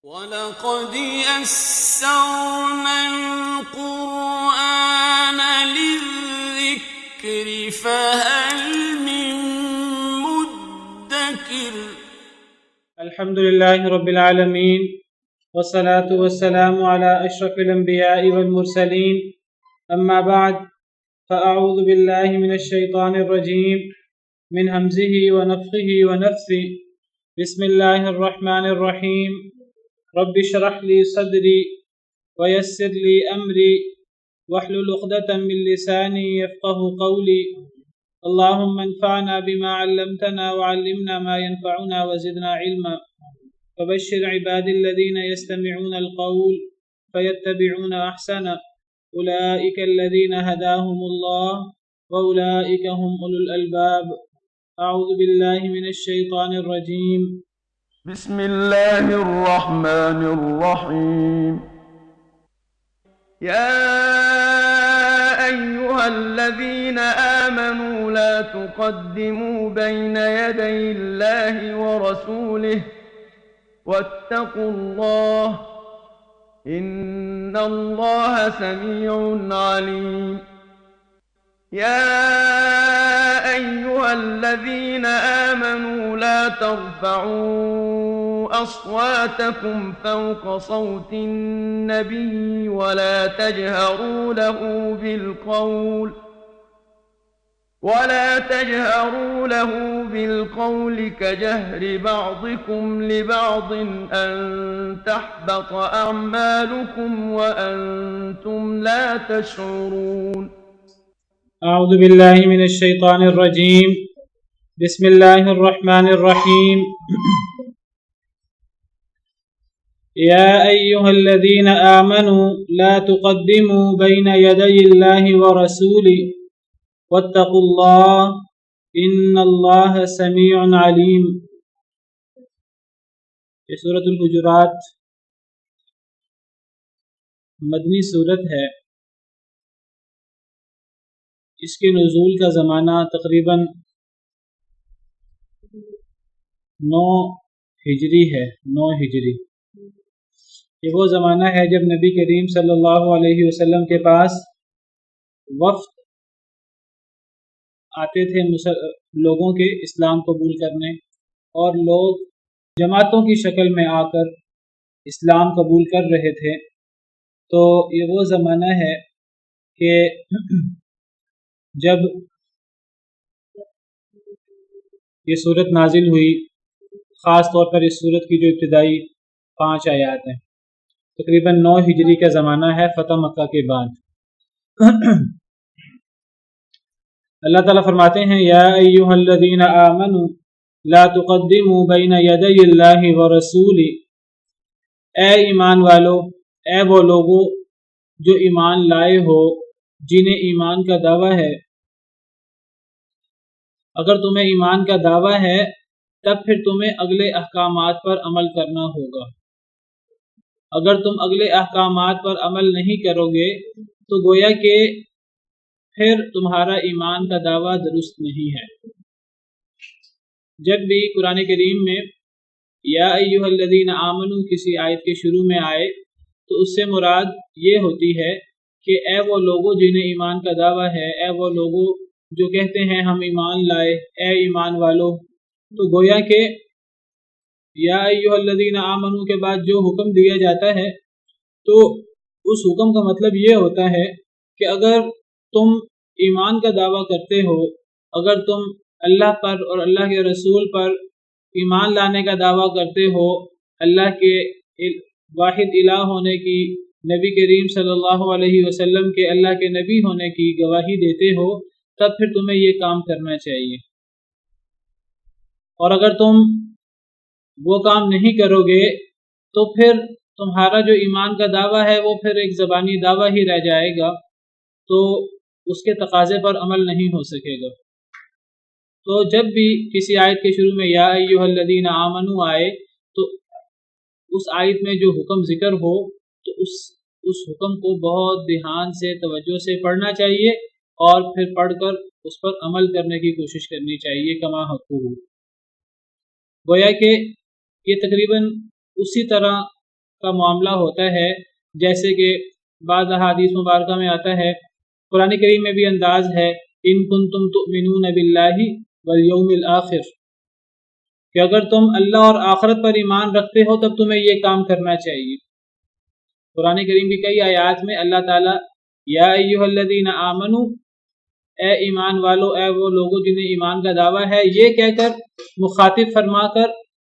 وَلَقَدْ يَسَّرْنَا الْقُرْآنَ لِلذِّكْرِ فَهَلْ مِن مُّدَّكِرٍ۔ الحمد لله رب العالمين والصلاة والسلام على أشرف الأنبياء والمرسلين أما بعد فأعوذ بالله من الشيطان الرجيم من همزه ونفخه ونفثه بسم الله الرحمن الرحيم رب اشرح لي صدري ويسر لي أمري واحلل عقدة من لساني يفقه قولي اللهم انفعنا بما علمتنا وعلمنا ما ينفعنا وزدنا علما فبشر عبادي الذين يستمعون القول فيتبعون أحسنه أولئك الذين هداهم الله وأولئك هم أولو الألباب أعوذ بالله من الشيطان الرجيم بسم الله الرحمن الرحيم يا أيها الذين آمنوا لا تقدموا بين يدي الله ورسوله واتقوا الله إن الله سميع عليم يا أيها الذين آمنوا لا ترفعوا أصواتكم فوق صوت النبي ولا تجهروا له بالقول كجهر بعضكم لبعض أن تحبط أعمالكم وأنتم لا تشعرون أعوذ بالله من الشيطان الرجيم بسم الله الرحمن الرحيم يا أيها الذين آمنوا لا تقدموا بين يدي الله ورسوله واتقوا الله إن الله سميع عليم۔ یہ سورۃ الحجرات مدنی سورت ہے۔ اس کے نزول کا زمانہ تقریباً 9 ہجری ہے۔ 9 ہجری یہ وہ زمانہ ہے جب نبی کریم صلی اللہ علیہ وسلم کے پاس وفد آتے تھے لوگوں کے اسلام قبول کرنے، اور لوگ جماعتوں کی شکل میں آ کر اسلام قبول کر رہے تھے۔ تو یہ وہ زمانہ ہے کہ جب یہ صورت نازل ہوئی، خاص طور پر اس صورت کی جو ابتدائی 5 آیات ہیں، تقریباً 9 ہجری کا زمانہ ہے، فتح مکہ کے بعد۔ اللہ تعالیٰ فرماتے ہیں یا ایھا الذین آمنوا لا تقدموا بین یدی اللہ ورسولہ، اے ایمان والو، اے وہ لوگوں جو ایمان لائے ہو، جنہیں ایمان کا دعویٰ ہے۔ اگر تمہیں ایمان کا دعویٰ ہے تب پھر تمہیں اگلے احکامات پر عمل کرنا ہوگا۔ اگر تم اگلے احکامات پر عمل نہیں کرو گے تو گویا کہ پھر تمہارا ایمان کا دعویٰ درست نہیں ہے۔ جب بھی قرآن کریم میں یا ایھا الذین آمنوا کسی آیت کے شروع میں آئے تو اس سے مراد یہ ہوتی ہے کہ اے وہ لوگوں جنہیں ایمان کا دعویٰ ہے، اے وہ لوگوں جو کہتے ہیں ہم ایمان لائے، اے ایمان والو۔ تو گویا کہ یا ایھا الذین آمنوا کے بعد جو حکم دیا جاتا ہے تو اس حکم کا مطلب یہ ہوتا ہے کہ اگر تم ایمان کا دعویٰ کرتے ہو، اگر تم اللہ پر اور اللہ کے رسول پر ایمان لانے کا دعویٰ کرتے ہو، اللہ کے واحد الہ ہونے کی، نبی کریم صلی اللہ علیہ وسلم کے اللہ کے نبی ہونے کی گواہی دیتے ہو، تب پھر تمہیں یہ کام کرنا چاہیے۔ اور اگر تم وہ کام نہیں کرو گے تو پھر تمہارا جو ایمان کا دعویٰ ہے وہ پھر ایک زبانی دعویٰ ہی رہ جائے گا، تو اس کے تقاضے پر عمل نہیں ہو سکے گا۔ تو جب بھی کسی آیت کے شروع میں یا ایھا الذین آمنوا آئے تو اس آیت میں جو حکم ذکر ہو تو اس حکم کو بہت دھیان سے، توجہ سے پڑھنا چاہیے، اور پھر پڑھ کر اس پر عمل کرنے کی کوشش کرنی چاہیے کما حقہ۔ گویا کہ یہ تقریباً اسی طرح کا معاملہ ہوتا ہے، جیسے کہ بعض احادیث مبارکہ میں آتا ہے، قرآن کریم میں بھی انداز ہے، ان کنتم تؤمنون باللہ والیوم الآخر، کہ اگر تم اللہ اور آخرت پر ایمان رکھتے ہو تب تمہیں یہ کام کرنا چاہیے۔ قرآن کریم کی کئی آیات میں اللہ تعالیٰ یا ایھا الذین آمنو، اے ایمان والو، اے وہ لوگوں جنہیں ایمان کا دعویٰ ہے، یہ کہہ کر مخاطب فرما کر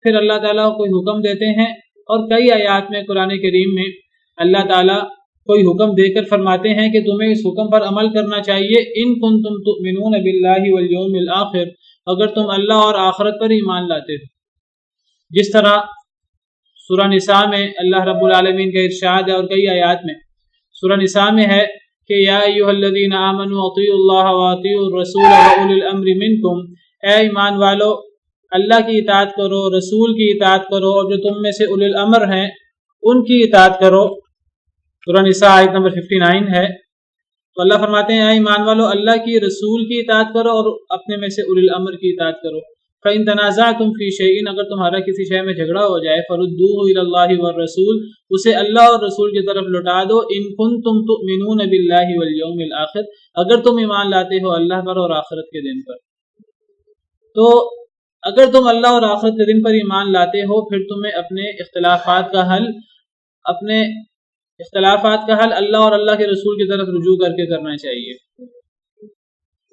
پھر اللہ تعالیٰ کوئی حکم دیتے ہیں، اور کئی آیات میں قرآن کریم میں اللہ تعالیٰ کوئی حکم دے کر فرماتے ہیں کہ تمہیں اس حکم پر عمل کرنا چاہیے، ان کنتم تؤمنون باللہ والیوم الآخر، اگر تم اللہ اور آخرت پر ایمان لاتے ہو۔ جس طرح سورہ نساء میں اللہ رب العالمین کا ارشاد ہے، اور کئی آیات میں سورہ نساء میں ہے کہ یا ایھا الذین آمنوا اطیعوا اللہ واطیعوا الرسول واولی الامر منکم، اے ایمان والو اللہ کی اطاعت کرو، رسول کی اطاعت کرو، اور جو تم میں سے اولی الامر ہیں ان کی اطاعت کرو۔ سورہ نساء آیت نمبر 59 ہے۔ تو اللہ فرماتے ہیں اے ایمان والو اللہ کی، رسول کی اطاعت کرو، اور اپنے میں سے اولی الامر کی اطاعت کرو۔ فَإِن تَنَازَعْتُمْ فِي شَيْءٍ، اگر تمہارا کسی شے میں جھگڑا ہو جائے، فَرُدُّوهُ إِلَى اللَّهِ وَالرَّسُولِ، اسے اللہ اور رسول کی طرف لوٹا دو، إِن كُنتُمْ تُؤْمِنُونَ بِاللَّهِ وَالْيَوْمِ الْآخِرِ، اگر تم ایمان لاتے ہو اللہ پر اور آخرت کے دن پر۔ تو اگر تم اللہ اور آخرت کے دن پر ایمان لاتے ہو، پھر تمہیں اپنے اختلافات کا حل اللہ اور اللہ کے رسول کی طرف رجوع کر کے کرنا چاہیے۔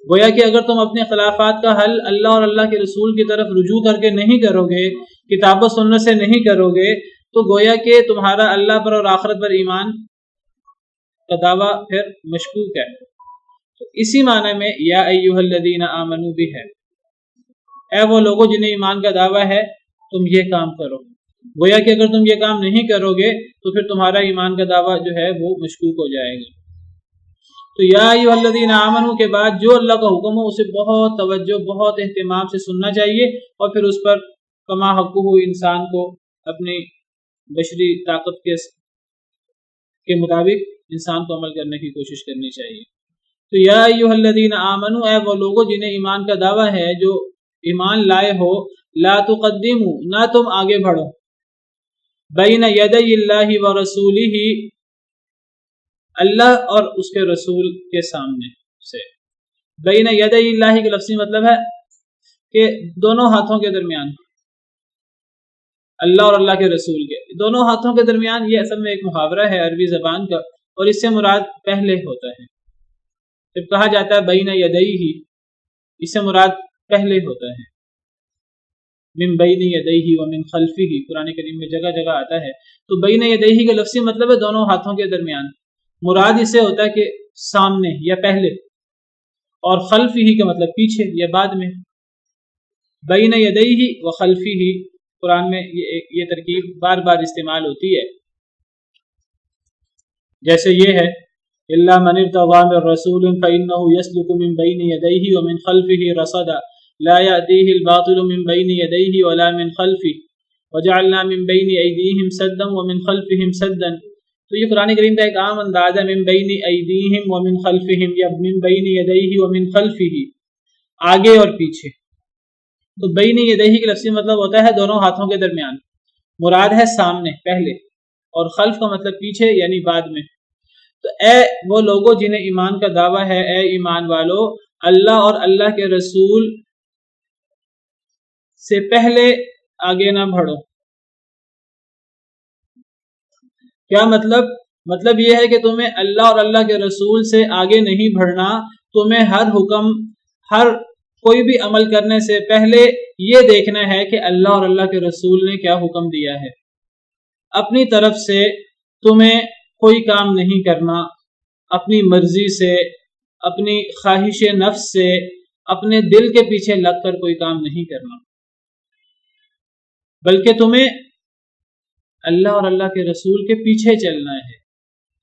گویا کہ اگر تم اپنے اختلافات کا حل اللہ اور اللہ کے رسول کی طرف رجوع کر کے نہیں کرو گے، کتاب و سنت سے نہیں کرو گے، تو گویا کہ تمہارا اللہ پر اور آخرت پر ایمان کا دعویٰ پھر مشکوک ہے۔ تو اسی معنی میں یا ایھا الذین آمنوا بھی ہے، اے وہ لوگوں جنہیں ایمان کا دعویٰ ہے تم یہ کام کرو۔ گویا کہ اگر تم یہ کام نہیں کرو گے تو پھر تمہارا ایمان کا دعویٰ جو ہے وہ مشکوک ہو جائے گا۔ تو یا ایھا الذین آمنوا کے بعد جو اللہ کا حکم ہو اسے بہت توجہ، بہت اہتمام سے سننا چاہیے، اور پھر اس پر کما حقہ انسان کو اپنی بشری طاقت کے مطابق انسان کو عمل کرنے کی کوشش کرنی چاہیے۔ تو یا ایھا الذین آمنوا، اے وہ لوگوں جنہیں ایمان کا دعویٰ ہے، جو ایمان لائے ہو، لا تقدموا، نہ تم آگے بڑھو، بین یدی اللہ ورسولہ، اللہ اور اس کے رسول کے سامنے سے۔ بین یدی اللہ کا لفظی مطلب ہے کہ دونوں ہاتھوں کے درمیان، اللہ اور اللہ کے رسول کے دونوں ہاتھوں کے درمیان، یہ اصل میں ایک محاورہ ہے عربی زبان کا، اور اس سے مراد پہلے ہوتا ہے۔ جب کہا جاتا ہے بین یدیہ، اس سے مراد پہلے ہوتا ہے، من بین یدیہ ومن خلفہ، قرآن کریم میں جگہ جگہ آتا ہے۔ تو بین یدیہ کا لفظی مطلب ہے دونوں ہاتھوں کے درمیان، مراد اس سے ہوتا ہے کہ سامنے یا پہلے، اور خلفہ کا مطلب پیچھے یا بعد میں۔ بین یدیہ و خلفہ، قرآن میں یہ ترکیب بار بار استعمال ہوتی ہے، جیسے یہ ہے الا من ارتضى من رسول فانه يسلك من بين يديه ومن خلفه رصدا لا يأتيه الباطل من بين يديه ولا من خلفه وجعلنا من بين ايديهم سدا ومن خلفهم سدا۔ تو یہ قرآن کریم کا ایک عام انداز ہے، من بین ایدیہم ومن خلفہم، یا من بین یدیہ ومن خلفہ، آگے اور پیچھے۔ تو بین یدیہ کا لفظی مطلب ہوتا ہے دونوں ہاتھوں کے درمیان، مراد ہے سامنے پہلے، اور خلف کا مطلب پیچھے یعنی بعد میں۔ تو اے وہ لوگوں جنہیں ایمان کا دعویٰ ہے، اے ایمان والو اللہ اور اللہ کے رسول سے پہلے آگے نہ بڑھو۔ کیا مطلب؟ مطلب یہ ہے کہ تمہیں اللہ اور اللہ کے رسول سے آگے نہیں بڑھنا، تمہیں ہر حکم، ہر کوئی بھی عمل کرنے سے پہلے یہ دیکھنا ہے کہ اللہ اور اللہ کے رسول نے کیا حکم دیا ہے۔ اپنی طرف سے تمہیں کوئی کام نہیں کرنا، اپنی مرضی سے، اپنی خواہش نفس سے، اپنے دل کے پیچھے لگ کر کوئی کام نہیں کرنا، بلکہ تمہیں اللہ اور اللہ کے رسول کے پیچھے چلنا ہے،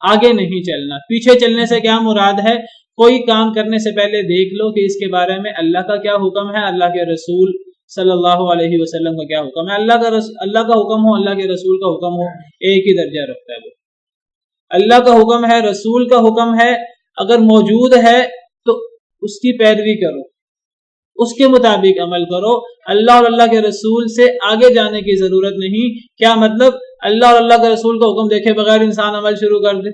آگے نہیں چلنا۔ پیچھے چلنے سے کیا مراد ہے؟ کوئی کام کرنے سے پہلے دیکھ لو کہ اس کے بارے میں اللہ کا کیا حکم ہے، اللہ کے رسول صلی اللہ علیہ وسلم کا کیا حکم ہے۔ اللہ کا حکم ہو، اللہ کے رسول کا حکم ہو، ایک ہی درجہ رکھتا ہے وہ۔ اللہ کا حکم ہے، رسول کا حکم ہے، اگر موجود ہے تو اس کی پیروی کرو، اس کے مطابق عمل کرو۔ اللہ اور اللہ کے رسول سے آگے جانے کی ضرورت نہیں۔ کیا مطلب؟ اللہ اور اللہ کے رسول کا حکم دیکھے بغیر انسان عمل شروع کر دے،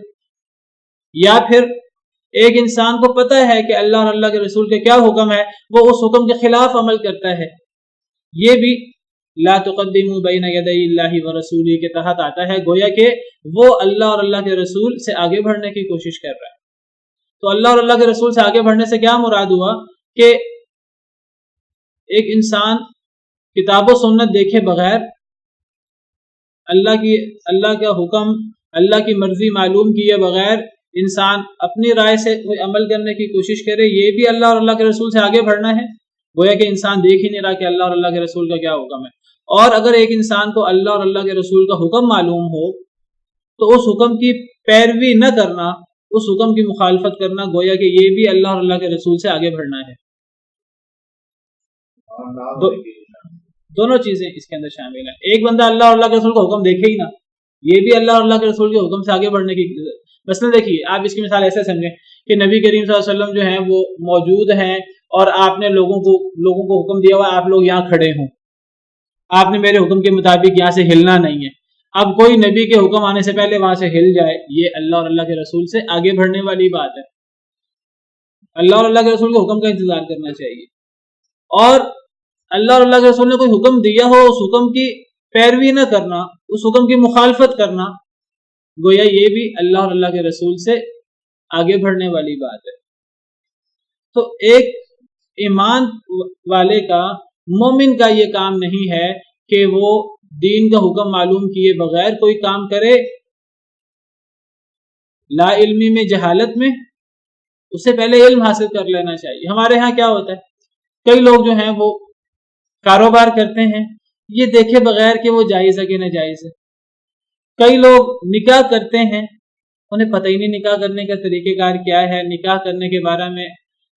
یا پھر ایک انسان کو پتہ ہے کہ اللہ اور اللہ کے رسول کے کیا حکم ہے، وہ اس حکم کے خلاف عمل کرتا ہے، یہ بھی لا تقدموا بین یدی اللہ ورسولہ کے تحت آتا ہے، گویا کہ وہ اللہ اور اللہ کے رسول سے آگے بڑھنے کی کوشش کر رہا ہے۔ تو اللہ اور اللہ کے رسول سے آگے بڑھنے سے کیا مراد ہوا کہ ایک انسان کتاب و سنت دیکھے بغیر اللہ کا حکم، اللہ کی مرضی معلوم کیے بغیر انسان اپنی رائے سے کوئی عمل کرنے کی کوشش کرے، یہ بھی اللہ اور اللہ کے رسول سے آگے بڑھنا ہے، گویا کہ انسان دیکھ ہی نہیں رہا کہ اللہ اور اللہ کے رسول کا کیا حکم ہے۔ اور اگر ایک انسان کو اللہ اور اللہ کے رسول کا حکم معلوم ہو تو اس حکم کی پیروی نہ کرنا، اس حکم کی مخالفت کرنا، گویا کہ یہ بھی اللہ اور اللہ کے رسول سے آگے بڑھنا ہے۔ دونوں چیزیں اس کے اندر شامل ہیں۔ ایک بندہ اللہ اور اللہ کے رسول کا حکم دیکھے ہی نہ، یہ بھی اللہ اور اللہ کے رسول کے حکم سے آگے بڑھنے کی۔ مثلا دیکھیے، آپ اس کی مثال ایسے سمجھیں کہ نبی کریم صلی اللہ علیہ وسلم جو ہیں وہ موجود ہیں اور آپ نے لوگوں کو حکم دیا ہوا آپ لوگ یہاں کھڑے ہوں، آپ نے میرے حکم کے مطابق یہاں سے ہلنا نہیں ہے۔ اب کوئی نبی کے حکم آنے سے پہلے وہاں سے ہل جائے، یہ اللہ اور اللہ کے رسول سے آگے بڑھنے والی بات ہے۔ اللہ اور اللہ کے رسول کے حکم کا انتظار کرنا چاہیے، اور اللہ اور اللہ کے رسول نے کوئی حکم دیا ہو اس حکم کی پیروی نہ کرنا، اس حکم کی مخالفت کرنا، گویا یہ بھی اللہ اور اللہ کے رسول سے آگے بڑھنے والی بات ہے۔ تو ایک ایمان والے کا، مومن کا یہ کام نہیں ہے کہ وہ دین کا حکم معلوم کیے بغیر کوئی کام کرے، لا علمی میں، جہالت میں، اس سے پہلے علم حاصل کر لینا چاہیے۔ ہمارے ہاں کیا ہوتا ہے، کئی لوگ جو ہیں وہ کاروبار کرتے ہیں یہ دیکھے بغیر کہ وہ جائز ہے کہ ناجائز ہے۔ کئی لوگ نکاح کرتے ہیں، انہیں پتہ ہی نہیں نکاح کرنے کا طریقہ کار کیا ہے، نکاح کرنے کے بارے میں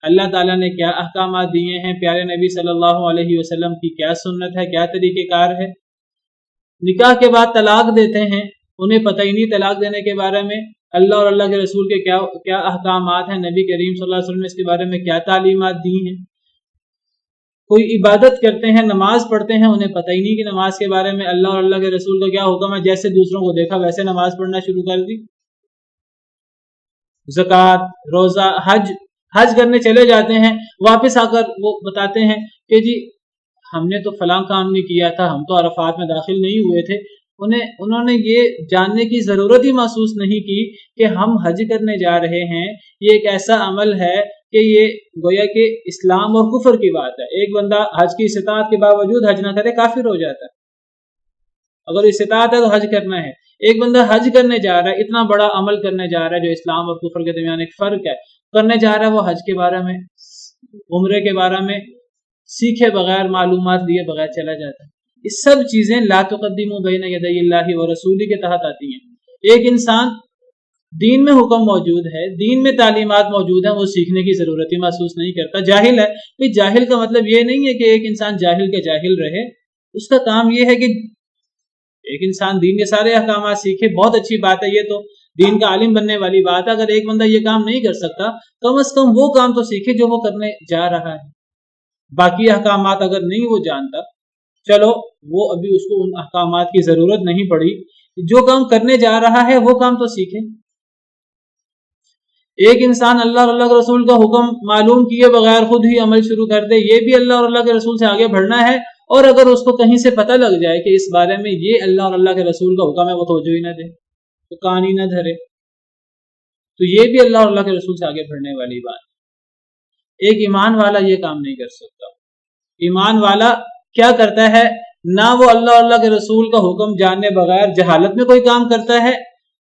اللہ تعالیٰ نے کیا احکامات دیے ہیں، پیارے نبی صلی اللہ علیہ وسلم کی کیا سنت ہے، کیا طریقہ کار ہے۔ نکاح کے بعد طلاق دیتے ہیں، انہیں پتہ ہی نہیں طلاق دینے کے بارے میں اللہ اور اللہ کے رسول کے کیا احکامات ہیں، نبی کریم صلی اللہ علیہ وسلم نے اس کے بارے میں کیا تعلیمات دی ہیں۔ کوئی عبادت کرتے ہیں، نماز پڑھتے ہیں، انہیں پتہ ہی نہیں کہ نماز کے بارے میں اللہ اور اللہ کے رسول کا کیا حکم ہے، جیسے دوسروں کو دیکھا ویسے نماز پڑھنا شروع کر دی۔ زکوٰۃ، روزہ، حج کرنے چلے جاتے ہیں، واپس آ کر وہ بتاتے ہیں کہ جی ہم نے تو فلاں کام نہیں کیا تھا، ہم تو عرفات میں داخل نہیں ہوئے تھے۔ انہوں نے یہ جاننے کی ضرورت ہی محسوس نہیں کی کہ ہم حج کرنے جا رہے ہیں، یہ ایک ایسا عمل ہے کہ یہ گویا کہ اسلام اور کفر کی بات ہے۔ ایک بندہ حج کی استطاعت کے باوجود حج نہ کرے کافر ہو جاتا ہے۔ اگر استطاعت ہے تو حج کرنا ہے۔ ایک بندہ حج کرنے جا رہا ہے، اتنا بڑا عمل کرنے جا رہا ہے جو اسلام اور کفر کے درمیان ایک فرق ہے، کرنے جا رہا ہے، وہ حج کے بارے میں، عمرے کے بارے میں سیکھے بغیر، معلومات لیے بغیر چلا جاتا ہے۔ یہ سب چیزیں لا تقدموا بین یدی اللہ ورسولہ کے تحت آتی ہیں۔ ایک انسان دین میں حکم موجود ہے، دین میں تعلیمات موجود ہیں، وہ سیکھنے کی ضرورت ہی محسوس نہیں کرتا، جاہل ہے۔ کہ جاہل کا مطلب یہ نہیں ہے کہ ایک انسان جاہل کا جاہل رہے، اس کا کام یہ ہے کہ ایک انسان دین کے سارے احکامات سیکھے، بہت اچھی بات ہے، یہ تو دین کا عالم بننے والی بات ہے۔ اگر ایک بندہ یہ کام نہیں کر سکتا، کم از کم وہ کام تو سیکھے جو وہ کرنے جا رہا ہے۔ باقی احکامات اگر نہیں وہ جانتا، چلو وہ ابھی اس کو ان احکامات کی ضرورت نہیں پڑی، جو کام کرنے جا رہا ہے وہ کام تو سیکھے۔ ایک انسان اللہ اور اللہ کے رسول کا حکم معلوم کیے بغیر خود ہی عمل شروع کر دے، یہ بھی اللہ اور اللہ کے رسول سے آگے بڑھنا ہے۔ اور اگر اس کو کہیں سے پتہ لگ جائے کہ اس بارے میں یہ اللہ اور اللہ کے رسول کا حکم ہے، وہ توجہ ہی نہ دے، تو کان ہی نہ دھرے، تو یہ بھی اللہ اور اللہ کے رسول سے آگے بڑھنے والی بات ہے۔ ایک ایمان والا یہ کام نہیں کر سکتا۔ ایمان والا کیا کرتا ہے، نہ وہ اللہ اور اللہ کے رسول کا حکم جاننے بغیر جہالت میں کوئی کام کرتا ہے،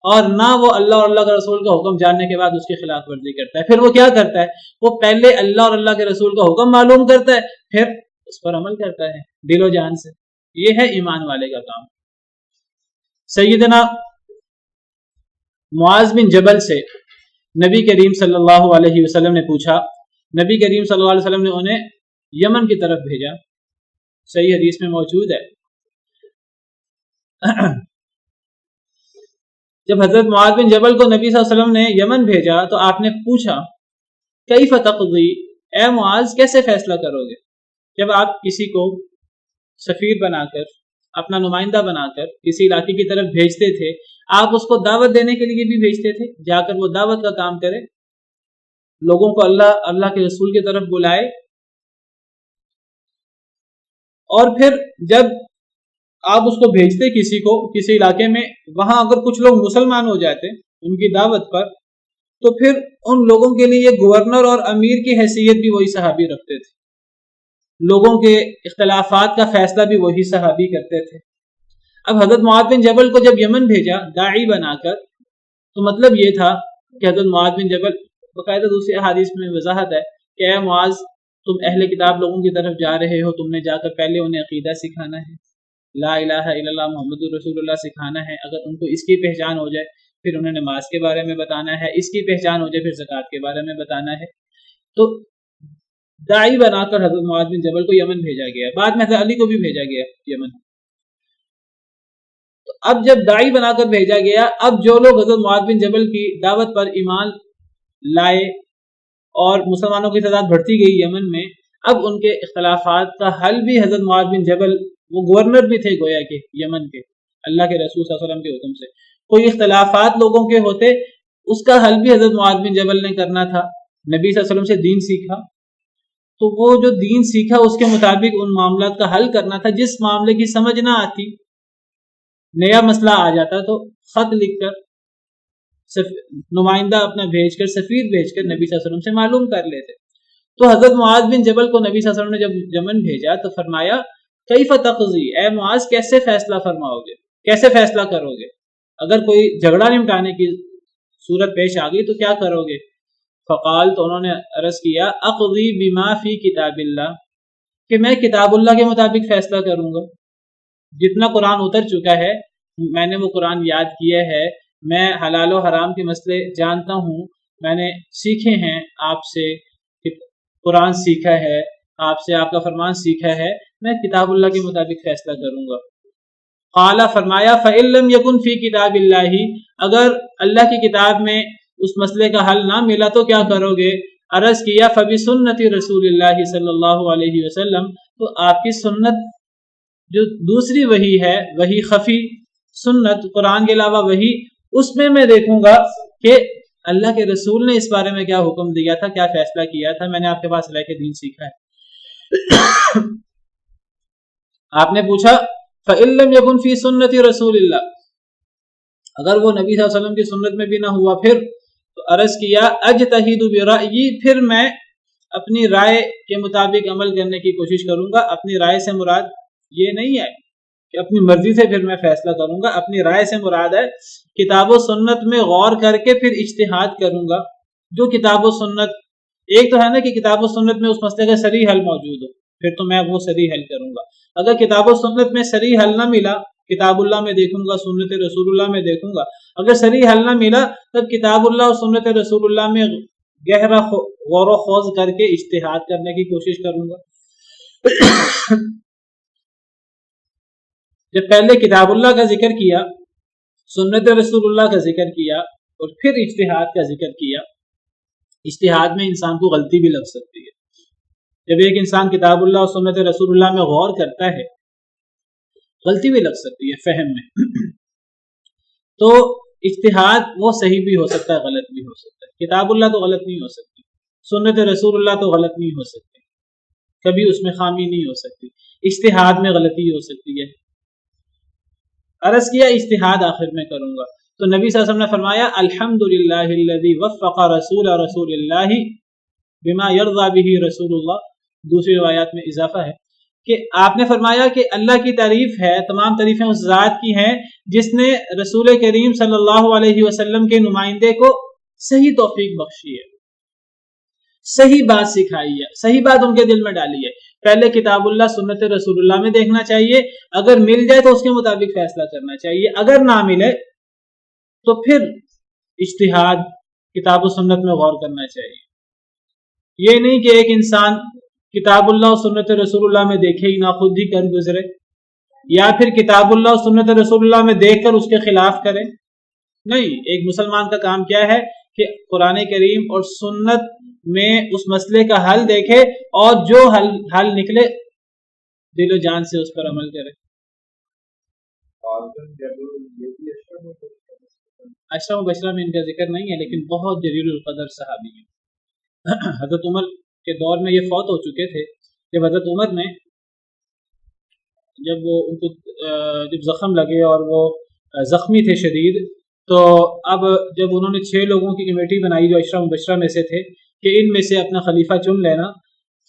اور نہ وہ اللہ اور اللہ کے رسول کا حکم جاننے کے بعد اس کی خلاف ورزی کرتا ہے۔ پھر وہ کیا کرتا ہے، وہ پہلے اللہ اور اللہ کے رسول کا حکم معلوم کرتا ہے، پھر اس پر عمل کرتا ہے دل و جان سے۔ یہ ہے ایمان والے کا کام۔ سیدنا معاذ بن جبل سے نبی کریم صلی اللہ علیہ وسلم نے پوچھا، نبی کریم صلی اللہ علیہ وسلم نے انہیں یمن کی طرف بھیجا، صحیح حدیث میں موجود ہے۔ جب حضرت معاذ بن جبل کو نبی صلی اللہ علیہ وسلم نے یمن بھیجا تو آپ نے پوچھا کیف تقضی، اے معاذ کیسے فیصلہ کرو گے؟ جب آپ کسی کو سفیر بنا کر اپنا نمائندہ بنا کر کسی علاقے کی طرف بھیجتے تھے، آپ اس کو دعوت دینے کے لیے بھی بھیجتے تھے، جا کر وہ دعوت کا کام کرے، لوگوں کو اللہ کے رسول کی طرف بلائے. اور پھر جب آپ اس کو بھیجتے کسی علاقے میں، وہاں اگر کچھ لوگ مسلمان ہو جاتے ان کی دعوت پر، تو پھر ان لوگوں کے لیے گورنر اور امیر کی حیثیت بھی وہی صحابی رکھتے تھے، لوگوں کے اختلافات کا فیصلہ بھی وہی صحابی کرتے تھے. اب حضرت معاذ بن جبل کو جب یمن بھیجا داعی بنا کر، تو مطلب یہ تھا کہ حضرت معاذ بن جبل، باقاعدہ دوسری احادیث میں وضاحت ہے کہ اے معاذ، تم اہل کتاب لوگوں کی طرف جا رہے ہو، تم نے جا کر پہلے انہیں عقیدہ سکھانا ہے، لا الہ الا اللہ محمد رسول اللہ سکھانا ہے. اگر ان کو اس کی پہچان ہو جائے پھر انہیں نماز کے بارے میں بتانا ہے، اس کی پہچان ہو جائے پھر زکوٰۃ کے بارے میں بتانا ہے. تو داعی بنا کر حضرت معاذ بن جبل کو یمن بھیجا گیا، بعد میں حضرت علی کو بھی بھیجا گیا یمن. تو اب جب داعی بنا کر بھیجا گیا، اب جو لوگ حضرت معاذ بن جبل کی دعوت پر ایمان لائے اور مسلمانوں کی تعداد بڑھتی گئی یمن میں، اب ان کے اختلافات کا حل بھی حضرت معاذ بن جبل، وہ گورنر بھی تھے گویا کہ یمن کے، اللہ کے رسول صلی اللہ علیہ وسلم کے حکم سے کوئی اختلافات لوگوں کے ہوتے، اس کا حل بھی حضرت معاذ بن جبل نے کرنا تھا. نبی صلی اللہ علیہ وسلم سے دین سیکھا، تو وہ جو دین سیکھا اس کے مطابق ان معاملات کا حل کرنا تھا. جس معاملے کی سمجھ نہ آتی، نیا مسئلہ آ جاتا، تو خط لکھ کر نمائندہ اپنا بھیج کر، سفیر بھیج کر نبی صلی اللہ علیہ وسلم سے معلوم کر لیتے. تو حضرت معاذ بن جبل کو نبی صلی اللہ علیہ وسلم نے جب یمن بھیجا تو فرمایا کیف تقضی، اے معاذ کیسے فیصلہ فرماؤ گے، کیسے فیصلہ کرو گے، اگر کوئی جھگڑا نمٹانے کی صورت پیش آ گئی تو کیا کرو گے؟ فقال، تو انہوں نے عرض کیا اقضی بما فی کتاب اللہ، کہ میں کتاب اللہ کے مطابق فیصلہ کروں گا. جتنا قرآن اتر چکا ہے میں نے وہ قرآن یاد کیا ہے، میں حلال و حرام کے مسئلے جانتا ہوں، میں نے سیکھے ہیں آپ سے، قرآن سیکھا ہے آپ سے، آپ کا فرمان سیکھا ہے، میں کتاب اللہ کے مطابق فیصلہ کروں گا. قال، فرمایا فَإِن لَّمْ يَكُنْ فِي كِتَابِ اللَّهِ، اگر اللہ کی کتاب میں اس مسئلے کا حل نہ ملا تو کیا کرو گے؟ عرض کیا فَبِسُنَّةِ رسول اللہ صلی اللہ علیہ وسلم، تو آپ کی سنت جو دوسری وحی ہے، وحی خفی سنت، قرآن کے علاوہ وحی، اس میں دیکھوں گا کہ اللہ کے رسول نے اس بارے میں کیا حکم دیا تھا، کیا فیصلہ کیا تھا، میں نے آپ کے پاس رہ کے دین سیکھا ہے. آپ نے پوچھا فَإِن لَّمْ يَكُنْ فِي سُنَّةِ رسول اللہ، اگر وہ نبی صلی اللہ علیہ وسلم کی سنت میں بھی نہ ہوا، پھر تو عرض کیا اجتہد برأیی، پھر میں اپنی رائے کے مطابق عمل کرنے کی کوشش کروں گا. اپنی رائے سے مراد یہ نہیں ہے کہ اپنی مرضی سے پھر میں فیصلہ کروں گا، اپنی رائے سے مراد ہے کتاب و سنت میں غور کر کے پھر اجتہاد کروں گا. جو کتاب و سنت، ایک تو ہے نا کہ کتاب و سنت میں اس مسئلے کا صریح حل موجود ہو، پھر تو میں وہ صریح حل کروں گا. اگر کتاب و سنت میں صریح حل نہ ملا، کتاب اللہ میں دیکھوں گا، سنت رسول اللہ میں دیکھوں گا، اگر صریح حل نہ ملا تب کتاب اللہ اور سنت رسول اللہ میں گہرا غور و خوض کر کے اجتہاد کرنے کی کوشش کروں گا. جب پہلے کتاب اللہ کا ذکر کیا، سنت رسول اللہ کا ذکر کیا اور پھر اجتہاد کا ذکر کیا، اجتہاد میں انسان کو غلطی بھی لگ سکتی ہے. جب ایک انسان کتاب اللہ اور سنت رسول اللہ میں غور کرتا ہے، غلطی بھی لگ سکتی ہے فہم میں. تو اجتہاد وہ صحیح بھی ہو سکتا ہے، غلط بھی ہو سکتا ہے. کتاب اللہ تو غلط نہیں ہو سکتی، سنت رسول اللہ تو غلط نہیں ہو سکتی، کبھی اس میں خامی نہیں ہو سکتی. اجتہاد میں غلطی ہو سکتی ہے. عرض کیا اجتہاد آخر میں کروں گا. تو نبی صلی اللہ علیہ وسلم نے فرمایا الحمدللہ الذی وفق رسول اللہ بما یرضی بہ رسول اللہ. دوسری روایات میں اضافہ ہے کہ آپ نے فرمایا کہ اللہ کی تعریف ہے، تمام تعریفیں اس ذات کی ہیں جس نے رسول کریم صلی اللہ علیہ وسلم کے نمائندے کو صحیح توفیق بخشی ہے، صحیح بات سکھائی ہے، صحیح بات ان کے دل میں ڈالی ہے. پہلے کتاب اللہ سنت رسول اللہ میں دیکھنا چاہیے، اگر مل جائے تو اس کے مطابق فیصلہ کرنا چاہیے، اگر نہ ملے تو پھر اجتہاد کتاب و سنت میں غور کرنا چاہیے. یہ نہیں کہ ایک انسان کتاب اللہ اور سنت رسول اللہ میں دیکھے ہی نہ، خود ہی کر گزرے، یا پھر کتاب اللہ اور سنت رسول اللہ میں دیکھ کر اس کے خلاف کرے. نہیں، ایک مسلمان کا کام کیا ہے کہ قرآن کریم اور سنت میں اس مسئلے کا حل دیکھے اور جو حل نکلے دل و جان سے اس پر عمل کرے. اشرم بشرہ میں ان کا ذکر نہیں ہے، لیکن بہت جلیل القدر صحابی ہیں۔ حضرت عمر کے دور میں یہ فوت ہو چکے تھے۔ جب حضرت عمر نے جب وہ ان کو جب زخم لگے اور وہ زخمی تھے شدید، تو اب جب انہوں نے 6 لوگوں کی کمیٹی بنائی جو اشرم بشرہ میں سے تھے کہ ان میں سے اپنا خلیفہ چن لینا،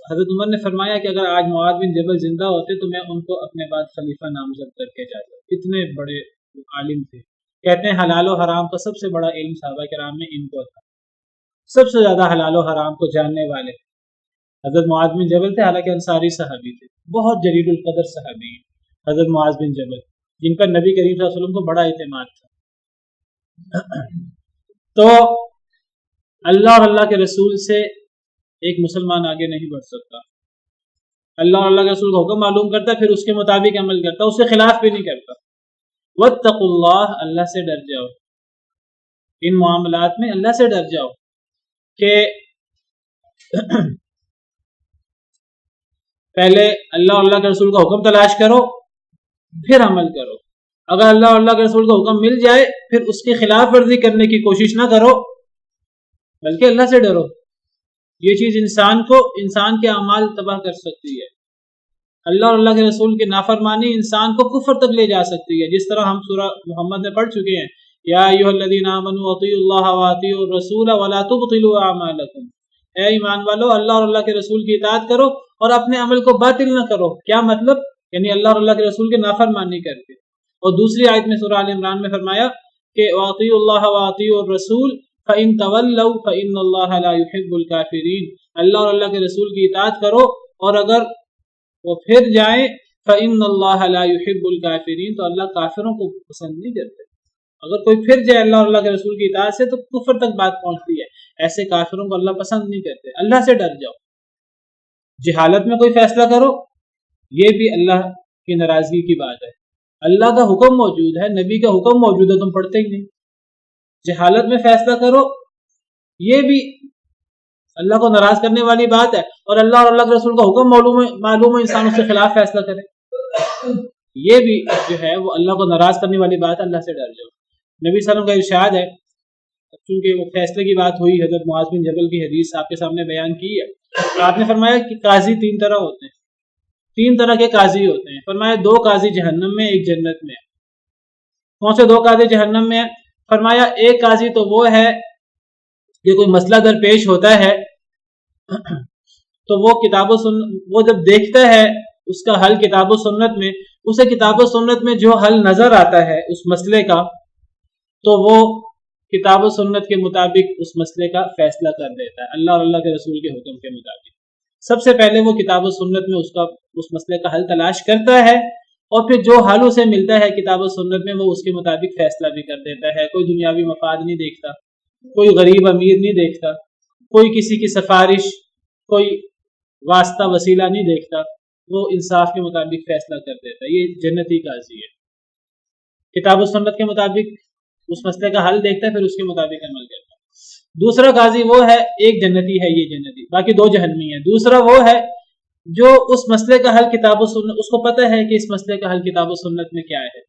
حضرت عمر نے فرمایا کہ اگر آج معاذ بن جبل زندہ ہوتے تو میں ان کو اپنے بعد خلیفہ نامزد کر کے جاتا۔ اتنے بڑے عالم تھے، کہتے ہیں حلال و حرام کا سب سے بڑا علم صحابہ کرام میں ان کو تھا، سب سے زیادہ حلال و حرام کو جاننے والے حضرت معاذ بن جبل تھے، حالانکہ انصاری صحابی تھے، بہت جلیل القدر صحابی ہیں حضرت معاذ بن جبل، جن پر نبی کریم صلی اللہ علیہ وسلم کو بڑا اعتماد تھا۔ تو اللہ اور اللہ کے رسول سے ایک مسلمان آگے نہیں بڑھ سکتا۔ اللہ اور اللہ کے رسول کا حکم معلوم کرتا ہے، پھر اس کے مطابق عمل کرتا، اس کے خلاف بھی نہیں کرتا۔ واتقوا اللہ، اللہ سے ڈر جاؤ، ان معاملات میں اللہ سے ڈر جاؤ کہ پہلے اللہ اور اللہ کے رسول کا حکم تلاش کرو پھر عمل کرو۔ اگر اللہ اور اللہ کے رسول کا حکم مل جائے پھر اس کی خلاف ورزی کرنے کی کوشش نہ کرو، بلکہ اللہ سے ڈرو۔ یہ چیز انسان کے اعمال تباہ کر سکتی ہے۔ اللہ اور اللہ کے رسول کی نافرمانی انسان کو کفر تک لے جا سکتی ہے، جس طرح ہم سورہ محمد میں پڑھ چکے ہیں، یا ایھا الذین آمنوا اطیعوا اللہ واطیعوا الرسول ولا تبطلوا اعمالکم، اے ایمان والو اللہ اور اللہ کے رسول کی اطاعت کرو اور اپنے عمل کو باطل نہ کرو۔ کیا مطلب؟ یعنی اللہ اور اللہ کے رسول کی نافرمانی کر کے۔ اور دوسری آیت میں سورہ آل عمران میں فرمایا کہ واطیعوا اللہ واطیعوا الرسول فإن تولوا فإن اللہ لا يحب الكافرین، اللہ اور اللہ کے رسول کی اطاعت کرو اور اگر وہ پھر جائیں فإن اللہ لا يحب الكافرین، تو اللہ کافروں کو پسند نہیں کرتے۔ اگر کوئی پھر جائے اللہ اور اللہ کے رسول کی اطاعت سے تو کفر تک بات پہنچتی ہے، ایسے کافروں کو اللہ پسند نہیں کرتے۔ اللہ سے ڈر جاؤ۔ جہالت میں کوئی فیصلہ کرو، یہ بھی اللہ کی ناراضگی کی بات ہے۔ اللہ کا حکم موجود ہے، نبی کا حکم موجود ہے، تم پڑھتے ہی نہیں۔ جہالت میں فیصلہ کرو، یہ بھی اللہ کو ناراض کرنے والی بات ہے، اور اللہ اور اللہ کے رسول کا حکم معلوم ہے انسان اس کے خلاف فیصلہ کرے، یہ بھی جو ہے وہ اللہ کو ناراض کرنے والی بات ہے۔ اللہ سے ڈر جاؤ۔ نبی صلی اللہ علیہ وسلم کا ارشاد ہے، چونکہ وہ فیصلے کی بات ہوئی، حضرت معاذ بن جبل کی حدیث آپ کے سامنے بیان کی ہے، آپ نے فرمایا کہ قاضی 3 طرح ہوتے ہیں، 3 طرح کے قاضی ہوتے ہیں۔ فرمایا 2 قاضی جہنم میں، ایک جنت میں۔ کون سے 2 قاضی جہنم میں؟ فرمایا ایک قاضی تو وہ ہے کہ کوئی مسئلہ درپیش ہوتا ہے تو وہ وہ جب دیکھتا ہے اس کا حل کتاب و سنت میں، اسے کتاب و سنت میں جو حل نظر آتا ہے اس مسئلے کا، تو وہ کتاب و سنت کے مطابق اس مسئلے کا فیصلہ کر دیتا ہے، اللہ اور اللہ کے رسول کے حکم کے مطابق۔ سب سے پہلے وہ کتاب و سنت میں اس مسئلے کا حل تلاش کرتا ہے، اور پھر جو حل اسے ملتا ہے کتاب و سنت میں وہ اس کے مطابق فیصلہ بھی کر دیتا ہے۔ کوئی دنیاوی مفاد نہیں دیکھتا، کوئی غریب امیر نہیں دیکھتا، کوئی کسی کی سفارش، کوئی واسطہ وسیلہ نہیں دیکھتا، وہ انصاف کے مطابق فیصلہ کر دیتا ہے۔ یہ جنتی قاضی ہے، کتاب و سنت کے مطابق اس مسئلے کا حل دیکھتا ہے، پھر اس کے مطابق عمل کرتا ہے۔ دوسرا قاضی وہ ہے، ایک جنتی ہے یہ جنتی، باقی 2 جہنمی ہیں۔ دوسرا وہ ہے جو اس مسئلے کا حل کتاب و سنت، اس کو پتہ ہے کہ اس مسئلے کا حل کتاب و سنت میں کیا ہے،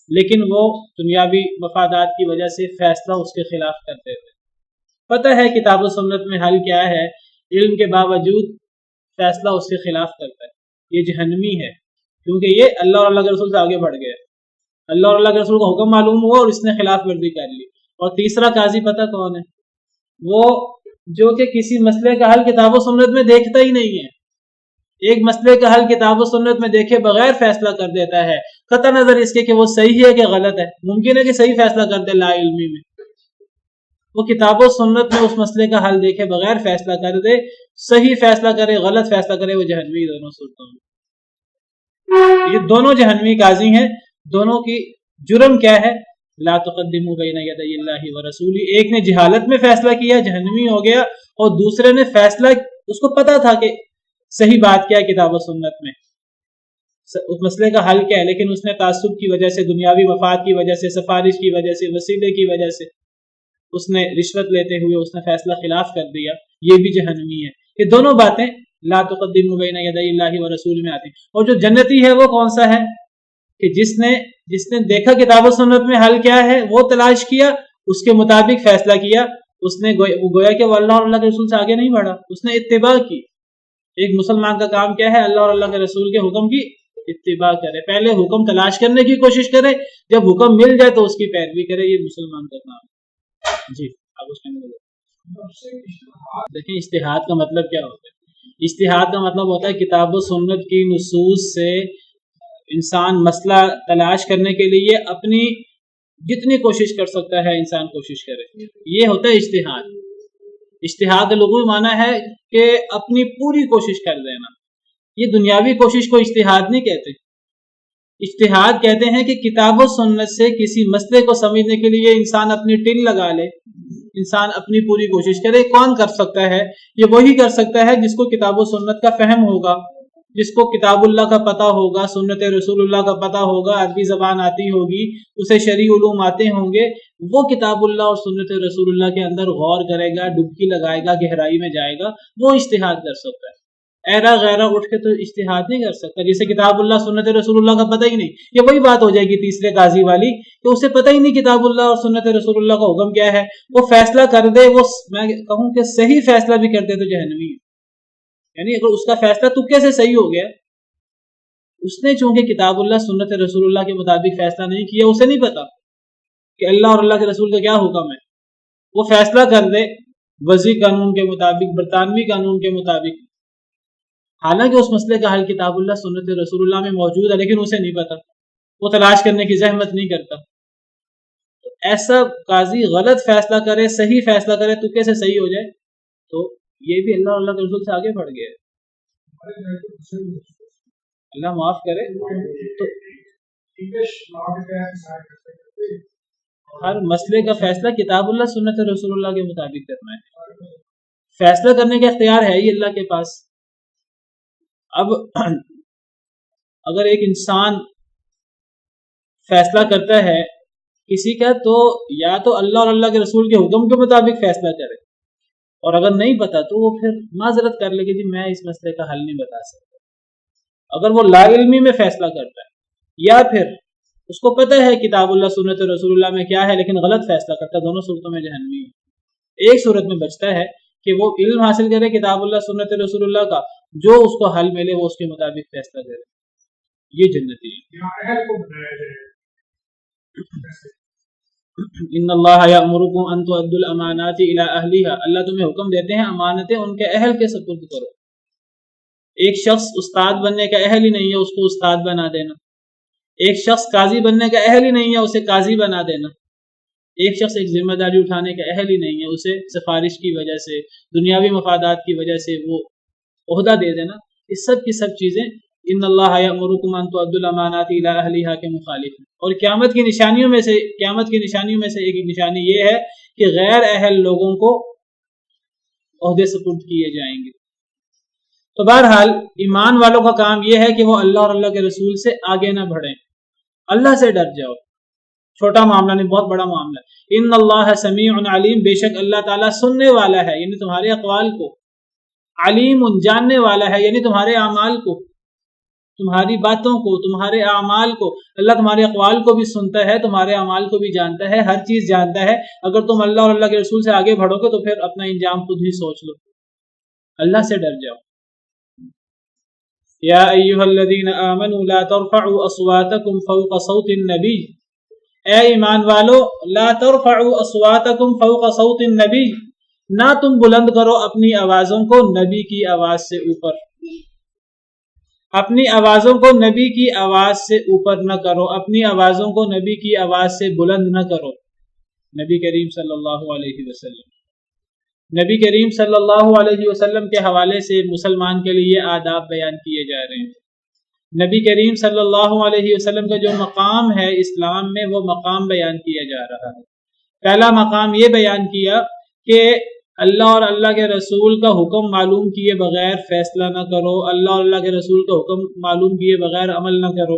لیکن وہ دنیاوی مفادات کی وجہ سے فیصلہ اس کے خلاف کر دیتے۔ پتہ ہے کتاب و سنت میں حل کیا ہے، علم کے باوجود فیصلہ اس کے خلاف کرتا ہے، یہ جہنمی ہے، کیونکہ یہ اللہ اور اللہ کے رسول سے آگے بڑھ گیا۔ اللہ اور اللہ کے رسول کا حکم معلوم ہوا اور اس نے خلاف ورزی کر لی۔ اور تیسرا قاضی پتہ کون ہے؟ وہ جو کہ کسی مسئلے کا حل کتاب و سنت میں دیکھتا ہی نہیں ہے، ایک مسئلے کا حل کتاب و سنت میں دیکھے بغیر فیصلہ کر دیتا ہے، قطع نظر اس کے کہ وہ صحیح ہے کہ غلط ہے۔ ممکن ہے کہ صحیح فیصلہ کر دے لا علمی میں، وہ کتاب و سنت میں اس مسئلے کا حل دیکھے بغیر فیصلہ کر دے، صحیح فیصلہ کرے غلط فیصلہ کرے، وہ جہنمی دونوں صورتوں میں۔ یہ دونوں جہنمی قاضی ہیں، دونوں کی جرم کیا ہے؟ لا تقدموا بین یدی اللہ ورسولہ، ایک نے جہالت میں فیصلہ کیا جہنمی ہو گیا، اور دوسرے نے فیصلہ اس کو پتا تھا کہ صحیح بات کیا ہے کتاب و سنت میں، اس مسئلے کا حل کیا ہے، لیکن اس نے تعصب کی وجہ سے، دنیاوی مفاد کی وجہ سے، سفارش کی وجہ سے، وسیلے کی وجہ سے، اس نے رشوت لیتے ہوئے اس نے فیصلہ خلاف کر دیا، یہ بھی جہنمی ہے۔ یہ دونوں باتیں لا تقدموا بین یدی اللہ ورسولہ میں آتی ہیں۔ اور جو جنتی ہے وہ کون سا ہے؟ کہ جس نے دیکھا کتاب و سنت میں حل کیا ہے وہ تلاش کیا، اس کے مطابق فیصلہ کیا، اس نے گویا کہ وہ اللہ اور اللہ کے رسول سے آگے نہیں بڑھا، اس نے اتباع کی۔ ایک مسلمان کا کام کیا ہے؟ اللہ اور اللہ کے رسول کے حکم کی اتباع کرے، پہلے حکم تلاش کرنے کی کوشش کرے، جب حکم مل جائے تو اس کی پیروی کرے، یہ مسلمان کا کام ہے۔ جی اب اس میں دیکھیں اجتہاد کا مطلب کیا ہوتا ہے؟ اجتہاد کا مطلب ہوتا ہے کتاب و سنت کی نصوص سے انسان مسئلہ تلاش کرنے کے لیے اپنی جتنی کوشش کر سکتا ہے انسان کوشش کرے، یہ ہوتا ہے اجتہاد۔ اجتہاد لغوی معنی ہے کہ اپنی پوری کوشش کر دینا، یہ دنیاوی کوشش کو اجتہاد نہیں کہتے۔ اجتہاد کہتے ہیں کہ کتاب و سنت سے کسی مسئلے کو سمجھنے کے لیے انسان اپنی ٹل لگا لے، انسان اپنی پوری کوشش کرے۔ کون کر سکتا ہے؟ یہ وہی کر سکتا ہے جس کو کتاب و سنت کا فہم ہوگا، جس کو کتاب اللہ کا پتہ ہوگا، سنت رسول اللہ کا پتہ ہوگا، عربی زبان آتی ہوگی، اسے شرعی علوم آتے ہوں گے، وہ کتاب اللہ اور سنت رسول اللہ کے اندر غور کرے گا، ڈبکی لگائے گا، گہرائی میں جائے گا، وہ اجتہاد کر سکتا ہے۔ ایرا غیرہ اٹھ کے تو اجتہاد نہیں کر سکتا۔ جسے کتاب اللہ سنت رسول اللہ کا پتہ ہی نہیں، یہ وہی بات ہو جائے گی تیسرے قاضی والی کہ اسے پتہ ہی نہیں کتاب اللہ اور سنت رسول اللہ کا حکم کیا ہے، وہ فیصلہ کر دے، وہ میں کہوں کہ صحیح فیصلہ بھی کر دے تو جہنمی ہے۔ یعنی اگر اس کا فیصلہ تکے سے صحیح ہو گیا، اس نے چونکہ کتاب اللہ سنت رسول اللہ کے مطابق فیصلہ نہیں کیا، اسے نہیں پتا کہ اللہ اور اللہ کے رسول کا کیا حکم ہے، وہ فیصلہ کر دے وضعی قانون کے مطابق، برطانوی قانون کے مطابق، حالانکہ اس مسئلے کا حل کتاب اللہ سنت رسول اللہ میں موجود ہے لیکن اسے نہیں پتا، وہ تلاش کرنے کی زحمت نہیں کرتا۔ تو ایسا قاضی غلط فیصلہ کرے، صحیح فیصلہ کرے، تکے سے صحیح ہو جائے، تو یہ بھی اللہ اور اللہ کے رسول سے آگے بڑھ گیا ہے، اللہ معاف کرے۔ تو ہر مسئلے کا فیصلہ کتاب اللہ سنت رسول اللہ کے مطابق کرنا ہے، فیصلہ کرنے کا اختیار ہے ہی اللہ کے پاس۔ اب اگر ایک انسان فیصلہ کرتا ہے کسی کا، تو یا تو اللہ اور اللہ کے رسول کے حکم کے مطابق فیصلہ کرے، اور اگر نہیں پتا تو وہ پھر معذرت کر لے کہ جی میں اس مسئلے کا حل نہیں بتا سکتا۔ اگر وہ لا علمی میں فیصلہ کرتا ہے یا پھر اس کو پتہ ہے کتاب اللہ سنت رسول اللہ میں کیا ہے لیکن غلط فیصلہ کرتا ہے، دونوں صورتوں میں جہنمی ہے۔ ایک صورت میں بچتا ہے کہ وہ علم حاصل کرے کتاب اللہ سنت رسول اللہ کا، جو اس کو حل ملے وہ اس کے مطابق فیصلہ کرے، یہ جنتی ہے۔ ان اللہ یأمرکم ان تؤدوا الامانات الی اہلها، اللہ تمہیں حکم دیتے ہیں امانتیں ان کے اہل کے سپرد کرو۔ ایک شخص استاد بننے کا اہل ہی نہیں ہے، اس کو استاد بنا دینا۔ ایک شخص قاضی بننے کا اہل ہی نہیں ہے، اسے قاضی بنا دینا۔ ایک شخص ایک ذمہ داری اٹھانے کا اہل ہی نہیں ہے، اسے سفارش کی وجہ سے، دنیاوی مفادات کی وجہ سے وہ عہدہ دے دینا، اس سب کی سب چیزیں ان اللہ یأمرکم ان تؤدوا الامانات الی اہلها کے مخالف ہیں۔ اور قیامت کی نشانیوں میں سے ایک نشانی یہ ہے کہ غیر اہل لوگوں کو عہدے سپرد کیے جائیں گے۔ تو بہرحال ایمان والوں کا کام یہ ہے کہ وہ اللہ اور اللہ کے رسول سے آگے نہ بڑھیں، اللہ سے ڈر جاؤ۔ چھوٹا معاملہ نہیں، بہت بڑا معاملہ ہے۔ ان اللہ سمیع علیم، بے شک اللہ تعالیٰ سننے والا ہے یعنی تمہارے اقوال کو، علیم جاننے والا ہے یعنی تمہارے اعمال کو، تمہاری باتوں کو، تمہارے اعمال کو۔ اللہ تمہارے اقوال کو بھی سنتا ہے، تمہارے اعمال کو بھی جانتا ہے، ہر چیز جانتا ہے۔ اگر تم اللہ اور اللہ کے رسول سے آگے بڑھو گے تو پھر اپنا انجام خود ہی سوچ لو، اللہ سے ڈر جاؤ۔ یا ایھا الذین آمنوا لا ترفعوا اصواتکم فوق صوت النبی، اے ایمان والو، لا ترفعوا اصواتکم فوق صوت النبی، نہ تم بلند کرو اپنی آوازوں کو نبی کی آواز سے اوپر، اپنی آوازوں کو نبی کی آواز سے اوپر نہ کرو، اپنی آوازوں کو نبی کی آواز سے بلند نہ کرو۔ نبی کریم صلی اللہ علیہ وسلم، نبی کریم صلی اللہ علیہ وسلم کے حوالے سے مسلمان کے لیے آداب بیان کیے جا رہے ہیں۔ نبی کریم صلی اللہ علیہ وسلم کا جو مقام ہے اسلام میں، وہ مقام بیان کیا جا رہا ہے۔ پہلا مقام یہ بیان کیا کہ اللہ اور اللہ کے رسول کا حکم معلوم کیے بغیر فیصلہ نہ کرو، اللہ اور اللہ کے رسول کا حکم معلوم کیے بغیر عمل نہ کرو،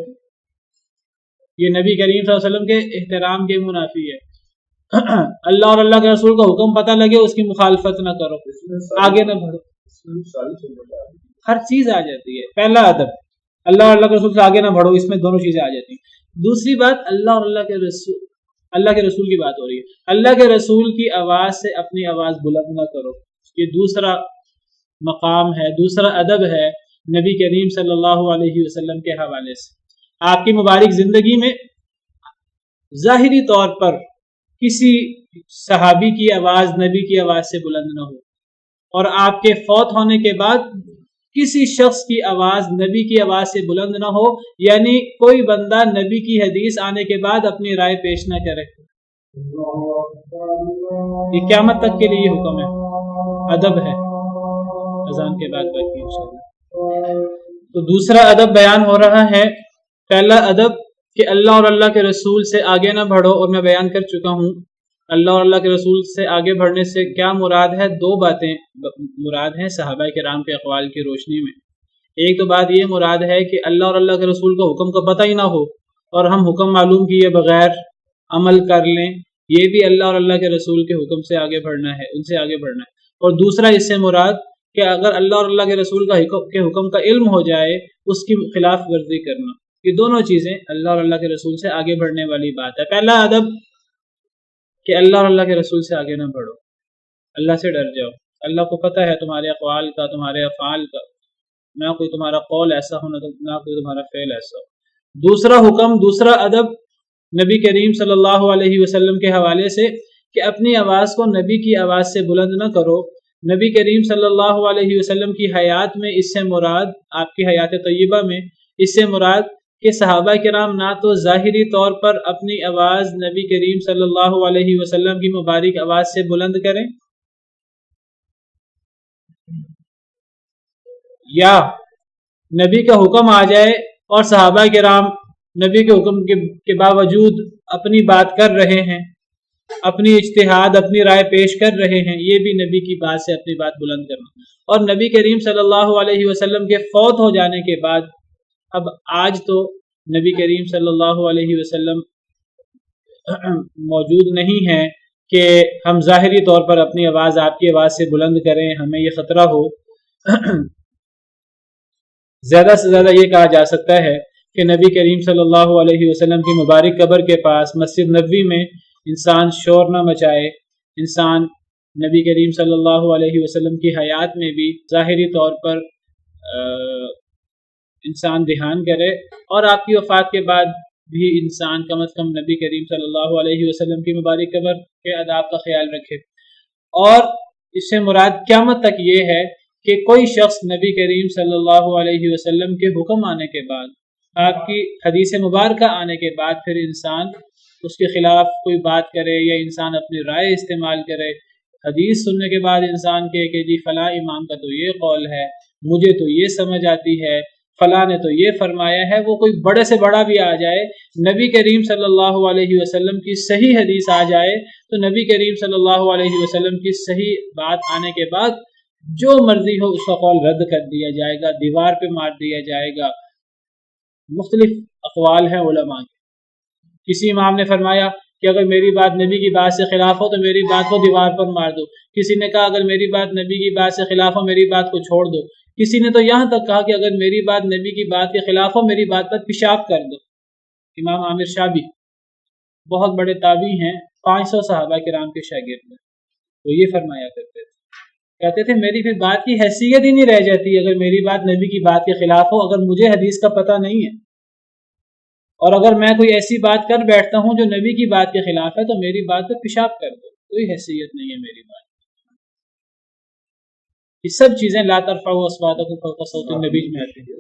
یہ نبی کریم صلی اللہ علیہ وسلم کے احترام کے منافی ہے۔ اللہ اور اللہ کے رسول کا حکم پتہ لگے اس کی مخالفت نہ کرو، آگے نہ بڑھو، ہر چیز آ جاتی ہے۔ پہلا ادب اللہ اور اللہ کے رسول سے آگے نہ بڑھو، اس میں دونوں چیزیں آ جاتی ہیں۔ دوسری بات اللہ اور اللہ کے رسول کی بات ہو رہی ہے، اللہ کے رسول کی آواز سے اپنی آواز بلند نہ کرو، یہ دوسرا مقام ہے، دوسرا ادب ہے نبی کریم صلی اللہ علیہ وسلم کے حوالے سے۔ آپ کی مبارک زندگی میں ظاہری طور پر کسی صحابی کی آواز نبی کی آواز سے بلند نہ ہو، اور آپ کے فوت ہونے کے بعد کسی شخص کی آواز نبی کی آواز سے بلند نہ ہو، یعنی کوئی بندہ نبی کی حدیث آنے کے بعد اپنی رائے پیش نہ کرے۔ یہ قیامت تک کے لیے یہ حکم ہے، ادب ہے، اذان کے بعد باقی انشاءاللہ۔ تو دوسرا ادب بیان ہو رہا ہے۔ پہلا ادب کہ اللہ اور اللہ کے رسول سے آگے نہ بڑھو، اور میں بیان کر چکا ہوں اللہ اور اللہ کے رسول سے آگے بڑھنے سے کیا مراد ہے۔ دو باتیں مراد ہیں صحابہ کرام کے اقوال کی روشنی میں۔ ایک تو بات یہ مراد ہے کہ اللہ اور اللہ کے رسول کو حکم کا پتہ ہی نہ ہو اور ہم حکم معلوم کیے بغیر عمل کر لیں، یہ بھی اللہ اور اللہ کے رسول کے حکم سے آگے بڑھنا ہے، ان سے آگے بڑھنا ہے۔ اور دوسرا اس سے مراد کہ اگر اللہ اور اللہ کے رسول کے حکم کا علم ہو جائے اس کی خلاف ورزی کرنا، یہ دونوں چیزیں اللہ اور اللہ کے رسول سے آگے بڑھنے والی بات ہے۔ پہلا ادب کہ اللہ اور اللہ کے رسول سے آگے نہ بڑھو، اللہ سے ڈر جاؤ، اللہ کو پتہ ہے تمہارے اقوال کا، تمہارے افعال کا، نہ کوئی تمہارا قول ایسا ہو نہ کوئی تمہارا فعل ایسا ہو۔ دوسرا حکم، دوسرا ادب نبی کریم صلی اللہ علیہ وسلم کے حوالے سے کہ اپنی آواز کو نبی کی آواز سے بلند نہ کرو۔ نبی کریم صلی اللہ علیہ وسلم کی حیات میں اس سے مراد، آپ کی حیات طیبہ میں اس سے مراد کہ صحابہ کرام نہ تو ظاہری طور پر اپنی آواز نبی کریم صلی اللہ علیہ وسلم کی مبارک آواز سے بلند کریں، یا نبی کا حکم آ جائے اور صحابہ کرام نبی کے حکم کے باوجود اپنی بات کر رہے ہیں، اپنی اجتہاد، اپنی رائے پیش کر رہے ہیں، یہ بھی نبی کی بات سے اپنی بات بلند کرنا۔ اور نبی کریم صلی اللہ علیہ وسلم کے فوت ہو جانے کے بعد، اب آج تو نبی کریم صلی اللہ علیہ وسلم موجود نہیں ہیں کہ ہم ظاہری طور پر اپنی آواز آپ کی آواز سے بلند کریں، ہمیں یہ خطرہ ہو۔ زیادہ سے زیادہ یہ کہا جا سکتا ہے کہ نبی کریم صلی اللہ علیہ وسلم کی مبارک قبر کے پاس مسجد نبوی میں انسان شور نہ مچائے، انسان نبی کریم صلی اللہ علیہ وسلم کی حیات میں بھی ظاہری طور پر انسان دھیان کرے، اور آپ کی وفات کے بعد بھی انسان کم از کم نبی کریم صلی اللہ علیہ وسلم کی مبارک قبر کے آداب کا خیال رکھے۔ اور اس سے مراد قیامت تک یہ ہے کہ کوئی شخص نبی کریم صلی اللہ علیہ وسلم کے حکم آنے کے بعد، آپ کی حدیث مبارکہ آنے کے بعد پھر انسان اس کے خلاف کوئی بات کرے یا انسان اپنی رائے استعمال کرے، حدیث سننے کے بعد انسان کہے کہ جی فلاں امام کا تو یہ قول ہے، مجھے تو یہ سمجھ آتی ہے، فلاں نے تو یہ فرمایا ہے، وہ کوئی بڑے سے بڑا بھی آ جائے، نبی کریم صلی اللہ علیہ وسلم کی صحیح حدیث آ جائے تو نبی کریم صلی اللہ علیہ وسلم کی صحیح بات آنے کے بعد جو مرضی ہو اس کا قول رد کر دیا جائے گا، دیوار پہ مار دیا جائے گا۔ مختلف اقوال ہیں علماء کے۔ کسی امام نے فرمایا کہ اگر میری بات نبی کی بات سے خلاف ہو تو میری بات کو دیوار پر مار دو، کسی نے کہا اگر میری بات نبی کی بات سے خلاف ہو میری بات کو چھوڑ دو، کسی نے تو یہاں تک کہا کہ اگر میری بات نبی کی بات کے خلاف ہو میری بات پر پیشاب کر دو۔ امام عامر شابی بہت بڑے تابعی ہیں، 500 صحابہ کرام کے شاگرد ہیں، وہ یہ فرمایا کرتے تھے، کہتے تھے میری پھر بات کی حیثیت ہی نہیں رہ جاتی اگر میری بات نبی کی بات کے خلاف ہو، اگر مجھے حدیث کا پتہ نہیں ہے اور اگر میں کوئی ایسی بات کر بیٹھتا ہوں جو نبی کی بات کے خلاف ہے تو میری بات پہ پیشاب کر دو، کوئی حیثیت نہیں ہے میری بات۔ یہ سب چیزیں لا ترفعوا اصواتکم فوق صوت النبی میں آتی ہیں۔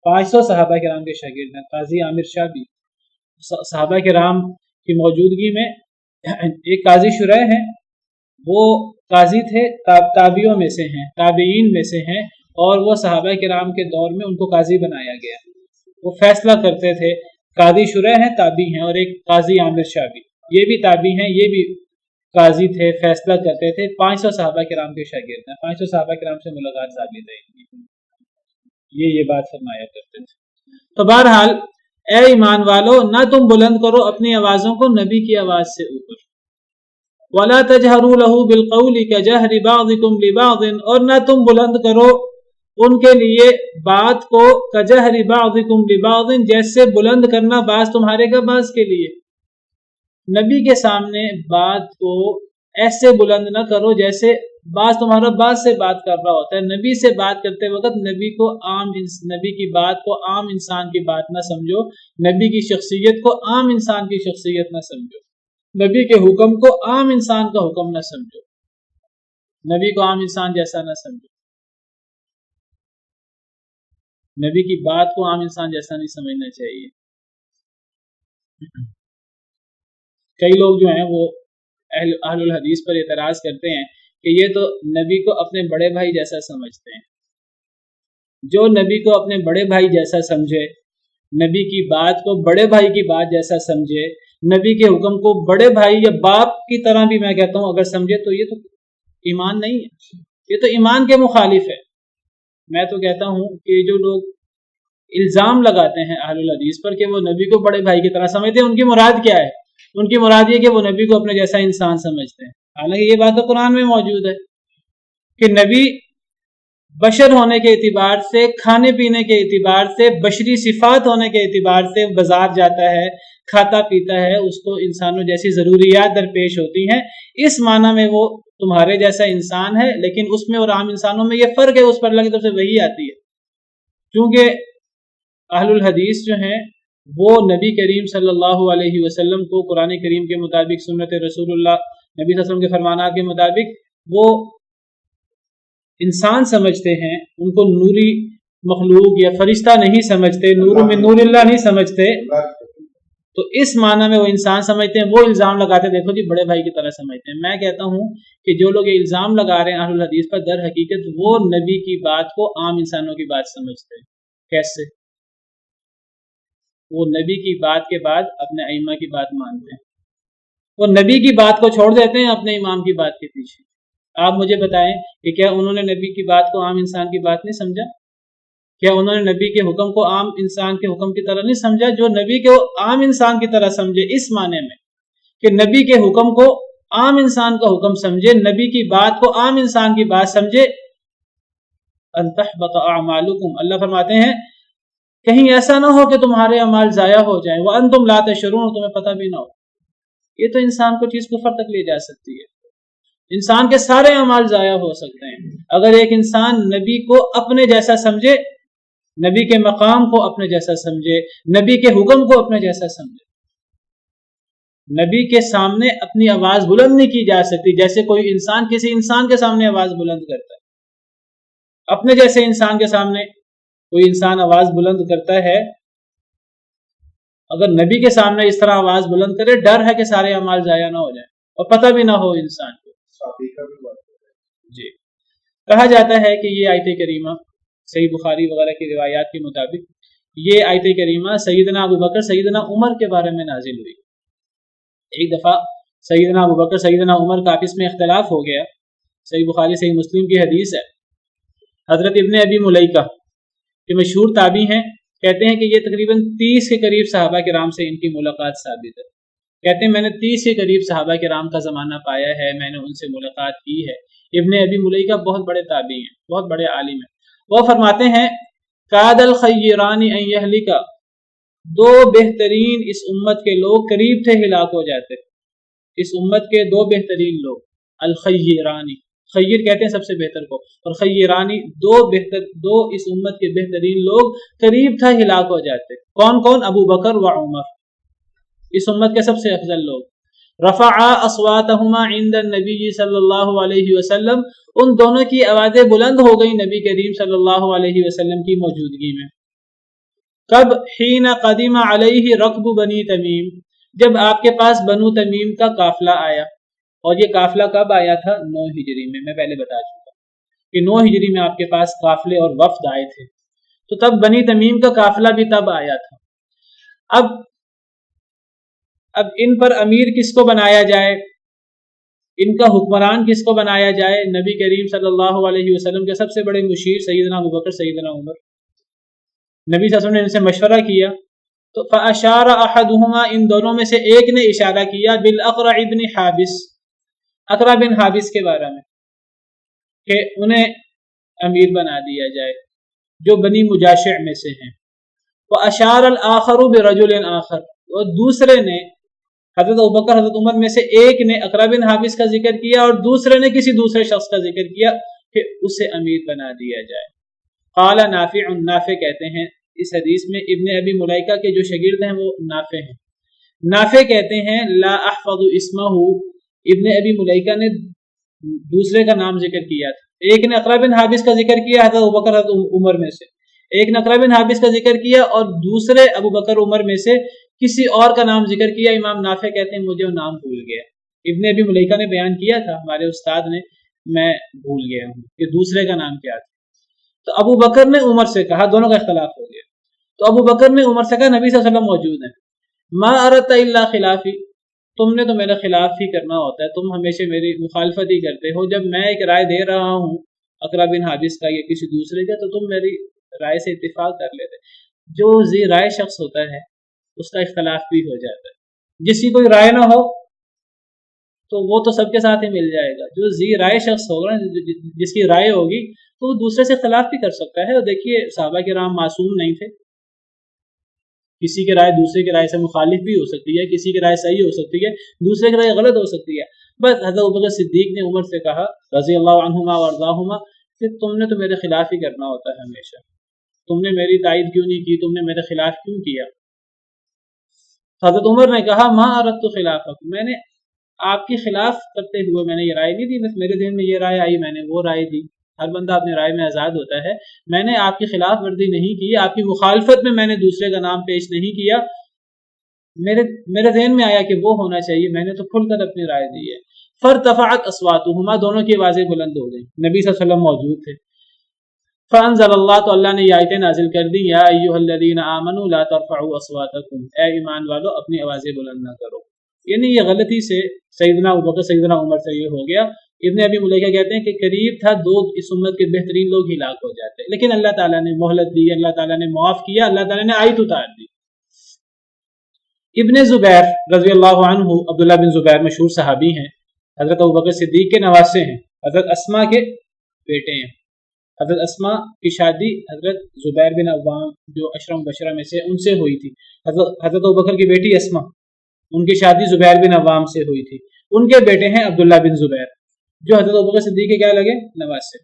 500 صحابہ کرام کے شاگرد ہیں، قاضی عامر شابی صحابہ کرام کی موجودگی میں، ایک قاضی شریح ہیں، وہ قاضی تھے، تابعیوں میں سے ہیں، تابعین میں سے ہیں، اور وہ صحابہ کرام کے دور میں ان کو قاضی بنایا گیا، وہ فیصلہ کرتے تھے۔ قاضی شریح ہیں، تابعی ہیں، اور ایک قاضی عامر شابی یہ بھی تابعی ہیں، یہ بھی قاضی تھے، فیصلہ کرتے تھے، 500 صحابہ کرام کے شاگرد ہیں، 500 صحابہ کرام سے ملاقات ثابت ہے، یہ بات فرمایا کرتے تھے۔ تو بہرحال اے ایمان والو، نہ تم بلند کرو اپنی آوازوں کو نبی کی آواز سے اوپر، وَلَا تَجْهَرُوا لَهُ بِالْقَوْلِ كَجَهْرِ بَعْضِكُمْ لِبَعْضٍ، اور نہ تم بلند کرو ان کے لیے بات کو کجہر بعضکم لبعض، جیسے بلند کرنا بعض تمہارے کا بعض کے لیے. نبی کے سامنے بات کو ایسے بلند نہ کرو جیسے بعض تمہارا بعض سے بات کر رہا ہوتا ہے. نبی سے بات کرتے وقت نبی کی بات کو عام انسان کی بات نہ سمجھو، نبی کی شخصیت کو عام انسان کی شخصیت نہ سمجھو، نبی کے حکم کو عام انسان کا حکم نہ سمجھو، نبی کو عام انسان جیسا نہ سمجھو، نبی کی بات کو عام انسان جیسا نہیں سمجھنا چاہیے. کئی لوگ جو ہیں وہ اہل الحدیث پر اعتراض کرتے ہیں کہ یہ تو نبی کو اپنے بڑے بھائی جیسا سمجھتے ہیں. جو نبی کو اپنے بڑے بھائی جیسا سمجھے، نبی کی بات کو بڑے بھائی کی بات جیسا سمجھے، نبی کے حکم کو بڑے بھائی یا باپ کی طرح بھی میں کہتا ہوں اگر سمجھے تو یہ تو ایمان نہیں ہے، یہ تو ایمان کے مخالف ہے. میں تو کہتا ہوں کہ جو لوگ الزام لگاتے ہیں اہل الحدیث پر کہ وہ نبی کو بڑے بھائی کی طرح سمجھتے ہیں، ان کی مراد کیا ہے؟ ان کی مراد یہ کہ وہ نبی کو اپنے جیسا انسان سمجھتے ہیں. حالانکہ یہ بات تو قرآن میں موجود ہے کہ نبی بشر ہونے کے اعتبار سے، کھانے پینے کے اعتبار سے، بشری صفات ہونے کے اعتبار سے بازار جاتا ہے، کھاتا پیتا ہے، اس کو انسانوں جیسی ضروریات درپیش ہوتی ہیں. اس معنی میں وہ تمہارے جیسا انسان ہے، لیکن اس میں اور عام انسانوں میں یہ فرق ہے، اس پر اللہ کی طرف سے وحی آتی ہے. کیونکہ اہل الحدیث جو ہیں وہ نبی کریم صلی اللہ علیہ وسلم کو قرآن کریم کے مطابق، سنت رسول اللہ نبی صلی اللہ علیہ وسلم کے فرمانات کے مطابق وہ انسان سمجھتے ہیں، ان کو نوری مخلوق یا فرشتہ نہیں سمجھتے، نور میں نور اللہ نہیں سمجھتے. تو اس معنی میں وہ انسان سمجھتے ہیں. وہ الزام لگاتے ہیں دیکھو جی بڑے بھائی کی طرح سمجھتے ہیں. میں کہتا ہوں کہ جو لوگ یہ الزام لگا رہے ہیں اہل الحدیث پر، در حقیقت وہ نبی کی بات کو عام انسانوں کی بات سمجھتے ہیں. کیسے؟ وہ نبی کی بات کے بعد اپنے ائمہ کی بات مانتے ہیں، وہ نبی کی بات کو چھوڑ دیتے ہیں اپنے امام کی بات کے پیچھے. آپ مجھے بتائیں کہ کیا انہوں نے نبی کی بات کو عام انسان کی بات نہیں سمجھا؟ کیا انہوں نے نبی کے حکم کو عام انسان کے حکم کی طرح نہیں سمجھا؟ جو نبی کو عام انسان کی طرح سمجھے، اس معنی میں کہ نبی کے حکم کو عام انسان کا حکم سمجھے، نبی کی بات کو عام انسان کی بات سمجھے. ان تحبط اعمالکم، اللہ فرماتے ہیں کہیں ایسا نہ ہو کہ تمہارے اعمال ضائع ہو جائیں، وانتم لا تشعرون، اور تمہیں پتہ بھی نہ ہو. یہ تو انسان کو چیز کفر تک لے جا سکتی ہے. انسان کے سارے اعمال ضائع ہو سکتے ہیں اگر ایک انسان نبی کو اپنے جیسا سمجھے، نبی کے مقام کو اپنے جیسا سمجھے، نبی کے حکم کو اپنے جیسا سمجھے. نبی کے سامنے اپنی آواز بلند نہیں کی جا سکتی جیسے کوئی انسان کسی انسان کے سامنے آواز بلند کرتا ہے. اپنے جیسے انسان کے سامنے کوئی انسان آواز بلند کرتا ہے، اگر نبی کے سامنے اس طرح آواز بلند کرے، ڈر ہے کہ سارے اعمال ضائع نہ ہو جائیں اور پتہ بھی نہ ہو انسان کو. جی کہا جاتا ہے کہ یہ آیت کریمہ صحیح بخاری وغیرہ کی روایات کے مطابق یہ آیت کریمہ سیدنا ابو بکر سیدنا عمر کے بارے میں نازل ہوئی. ایک دفعہ سیدنا ابو بکر سیدنا عمر کا آپس میں اختلاف ہو گیا. صحیح بخاری صحیح مسلم کی حدیث ہے. حضرت ابن ابی ملیکہ کہ مشہور تابعی ہیں، کہتے ہیں کہ یہ تقریباً 30 کے قریب صحابہ کرام سے ان کی ملاقات ثابت ہے. کہتے ہیں میں نے 30 کے قریب صحابہ کرام کا زمانہ پایا ہے، میں نے ان سے ملاقات کی ہے. ابن ابی ملیکہ بہت بڑے تابعی ہیں، بہت بڑے عالم ہیں. وہ فرماتے ہیں کاد الخیران ان یہلکا، دو بہترین اس امت کے لوگ قریب تھے ہلاک ہو جاتے. اس امت کے دو بہترین لوگ، الخیرانی، خیر کہتے ہیں سب سے بہتر کو، اور خیرانی دو اس امت کے بہترین لوگ قریب تھا ہلاک ہو جاتے. کون کون؟ ابو بکر و عمر، اس امت کے سب سے افضل لوگ. رفعا اصواتہما عند النبی صلی اللہ علیہ وسلم، ان دونوں کی آوازیں بلند ہو گئی نبی کریم صلی اللہ علیہ وسلم کی موجودگی میں. کب؟ حین قدم علیہ رکب بنی تمیم، جب آپ کے پاس بنو تمیم کا قافلہ آیا. اور یہ قافلہ کب آیا تھا؟ 9 ہجری میں بہلے بتا چکا کہ 9 ہجری میں آپ کے پاس قافلے اور وفد آئے تھے. تو تب بنی تمیم کا قافلہ بھی تب آیا تھا. اب ان پر امیر کس کو بنایا جائے، ان کا حکمران کس کو بنایا جائے؟ نبی کریم صلی اللہ علیہ وسلم کے سب سے بڑے مشیر سیدنا ابو بکر سیدنا عمر. نبی صلی اللہ علیہ وسلم نے ان سے مشورہ کیا تو فاشار احدہما، ان دونوں میں سے ایک نے اشارہ کیا بالاقرع بن حابس، اقرع بن حابس کے بارے میں کہ انہیں امیر بنا دیا جائے. جو بنی مجاشع میں سے ہیں. واشار الاخر برجل آخر، اور دوسرے نے، حضرت ابوبکر حضرت عمر میں سے ایک نے اقرا بن حابس کا ذکر کیا اور دوسرے نے کسی دوسرے شخص کا ذکر کیا کہ اسے امیر بنا دیا جائے. قال نافع، نافع کہتے ہیں اس حدیث میں ابن ابی ملیکہ کے جو شاگرد ہیں وہ نافع ہیں. نافع کہتے ہیں لا احفظ اسمہ، ابن ابی ملیکہ نے دوسرے کا نام ذکر کیا تھا. ایک نے اقرا بن حابس کا ذکر کیا حضرت ابوبکر حضرت عمر میں سے، ایک نے اقرا بن حابس کا ذکر کیا اور دوسرے ابوبکر عمر میں سے کسی اور کا نام ذکر کیا. امام نافع کہتے ہیں مجھے وہ نام بھول گیا. ابن ابی ملیکہ نے بیان کیا تھا ہمارے استاد نے، میں بھول گیا ہوں کہ دوسرے کا نام کیا تھا. تو ابو بکر نے عمر سے کہا، دونوں کا اختلاف ہو گیا. تو ابو بکر نے عمر سے کہا نبی صلی اللہ علیہ وسلم موجود ہیں، ما اردت الا خلافی، تم نے تو میرا خلاف ہی کرنا ہوتا ہے، تم ہمیشہ میری مخالفت ہی کرتے ہو. جب میں ایک رائے دے رہا ہوں اقرا بن حابس کا یا کسی دوسرے کا تو تم میری رائے سے اتفاق کر لیتے. جو ذی رائے شخص ہوتا ہے اس کا اختلاف بھی ہو جاتا ہے. جس کی کوئی رائے نہ ہو تو وہ تو سب کے ساتھ ہی مل جائے گا. جو ذی رائے شخص ہوگا، جس کی رائے ہوگی، تو وہ دوسرے سے اختلاف بھی کر سکتا ہے. اور دیکھیے صحابہ کرام معصوم نہیں تھے، کسی کی رائے دوسرے کی رائے سے مخالف بھی ہو سکتی ہے، کسی کی رائے صحیح ہو سکتی ہے، دوسرے کی رائے غلط ہو سکتی ہے. بس حضرت ابوبکر صدیق نے عمر سے کہا رضی اللہ عنہما وارضاہما کہ تم نے تو میرے خلاف ہی کرنا ہوتا ہے ہمیشہ، تم نے میری تائید کیوں نہیں کی، تم نے میرے خلاف کیوں کیا. حضرت عمر نے کہا ما اردت خلافک، میں نے آپ کے خلاف کرتے ہوئے میں نے یہ رائے نہیں دی، بس میرے ذہن میں یہ رائے آئی میں نے وہ رائے دی. ہر بندہ اپنی رائے میں آزاد ہوتا ہے. میں نے آپ کی خلاف ورزی نہیں کی، آپ کی مخالفت میں میں نے دوسرے کا نام پیش نہیں کیا. میرے ذہن میں آیا کہ وہ ہونا چاہیے، میں نے تو کھل کر اپنی رائے دی ہے. فارتفعت اصواتهما، دونوں کی آوازیں بلند ہو گئیں. نبی صلی اللہ علیہ وسلم موجود تھے. فانزل اللہ، تو اللہ نے یہ آیتیں نازل کر دی، یا ایھا الذین آمنوا لا ترفعوا اصواتکم، اے ایمان والو اپنی آوازیں بلند نہ کرو. یعنی یہ غلطی سے سیدنا ابوبکر سیدنا عمر سے یہ ہو گیا. ابن ابی ملیکہ کہتے ہیں کہ قریب تھا دو اس امت کے بہترین لوگ ہلاک ہو جاتے، لیکن اللہ تعالیٰ نے مہلت دی، اللہ تعالیٰ نے معاف کیا، اللہ تعالیٰ نے آیت اتار دی. ابن زبیر رضی اللہ عنہ، عبداللہ بن زبیر مشہور صحابی ہیں، حضرت ابوبکر صدیق کے نواسے ہیں، حضرت اسما کے بیٹے ہیں. حضرت اسما کی شادی حضرت زبیر بن عوام جو اشرم بشرہ میں سے ان سے ہوئی تھی. حضرت ابوبکر کی بیٹی اسما، ان کی شادی زبیر بن عوام سے ہوئی تھی. ان کے بیٹے ہیں عبداللہ بن زبیر جو حضرت ابوبکر صدیق کے کیا لگے نواسے.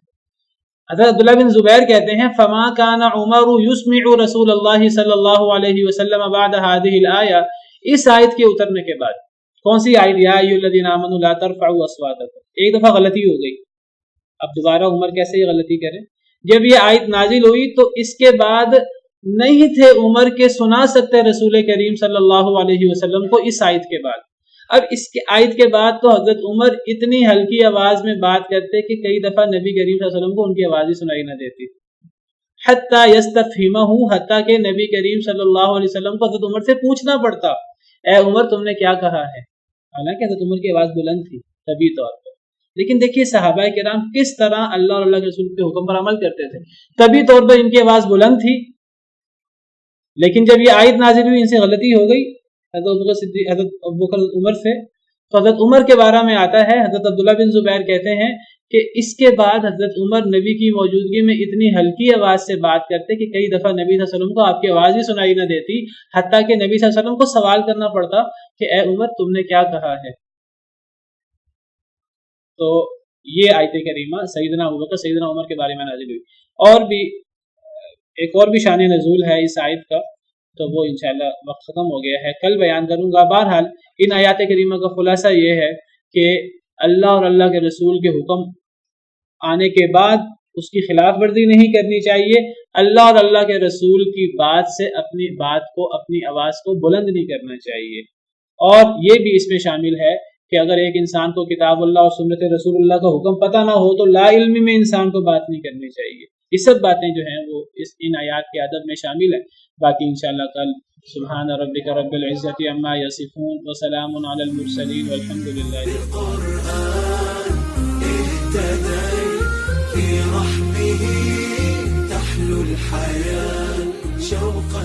حضرت عبداللہ بن زبیر کہتے ہیں فما كان عمر يسمع رسول اللہ صلی اللہ علیہ وسلم بعد هذه الآیہ، اس آیت کے اترنے کے بعد. کون سی آیت؟ یا ایھا الذین آمنوا لا ترفعوا اصواتکم. ایک دفعہ غلطی ہو گئی، اب دوبارہ عمر کیسے یہ غلطی کریں؟ جب یہ آیت نازل ہوئی تو اس کے بعد نہیں تھے عمر کے سنا سکتے رسول کریم صلی اللہ علیہ وسلم کو اس آیت کے بعد. اب اس کے آیت کے بعد تو حضرت عمر اتنی ہلکی آواز میں بات کرتے کہ کئی دفعہ نبی کریم صلی اللہ علیہ وسلم کو ان کی آواز ہی سنائی نہ دیتی. حتیٰ یستفہمہ، حتیٰ کہ نبی کریم صلی اللہ علیہ وسلم کو حضرت عمر سے پوچھنا پڑتا اے عمر تم نے کیا کہا ہے. حالانکہ حضرت عمر کی آواز بلند تھی طبی طور پر، لیکن دیکھیے صحابہ کرام کس طرح اللہ اور اللہ کے رسول کے حکم پر عمل کرتے تھے. طبی طور پر ان کی آواز بلند تھی، لیکن جب یہ آیت نازل ہوئی ان سے غلطی ہو گئی حضرت ابوبکر عمر سے. تو حضرت عمر کے بارے میں آتا ہے، حضرت عبداللہ بن زبیر کہتے ہیں کہ اس کے بعد حضرت عمر نبی کی موجودگی میں اتنی ہلکی آواز سے بات کرتے کہ کئی دفعہ نبی صلی اللہ علیہ وسلم کو آپ کی آواز ہی سنائی نہ دیتی، حتیٰ کہ نبی صلی اللہ علیہ وسلم کو سوال کرنا پڑتا کہ اے عمر تم نے کیا کہا ہے. تو یہ آیت کریمہ سیدنا ابوبکر سیدنا عمر کے بارے میں نازل ہوئی. اور بھی ایک اور بھی شان نزول ہے اس آیت کا، تو وہ انشاءاللہ وقت ختم ہو گیا ہے، کل بیان کروں گا. بہرحال ان آیات کریمہ کا خلاصہ یہ ہے کہ اللہ اور اللہ کے رسول کے حکم آنے کے بعد اس کی خلاف ورزی نہیں کرنی چاہیے. اللہ اور اللہ کے رسول کی بات سے اپنی بات کو، اپنی آواز کو بلند نہیں کرنا چاہیے. اور یہ بھی اس میں شامل ہے کہ اگر ایک انسان کو کتاب اللہ اور سنت رسول اللہ کا حکم پتہ نہ ہو تو لا علمی میں انسان کو بات نہیں کرنی چاہیے. یہ سب باتیں جو ہیں وہ ان آیات کے ادب میں شامل ہیں. باقی انشاءاللہ کل سبحان ربک رب العزت عما یصفون وسلام علی المرسلین والحمد للہ. في رحبه تحلو الحياة شوقا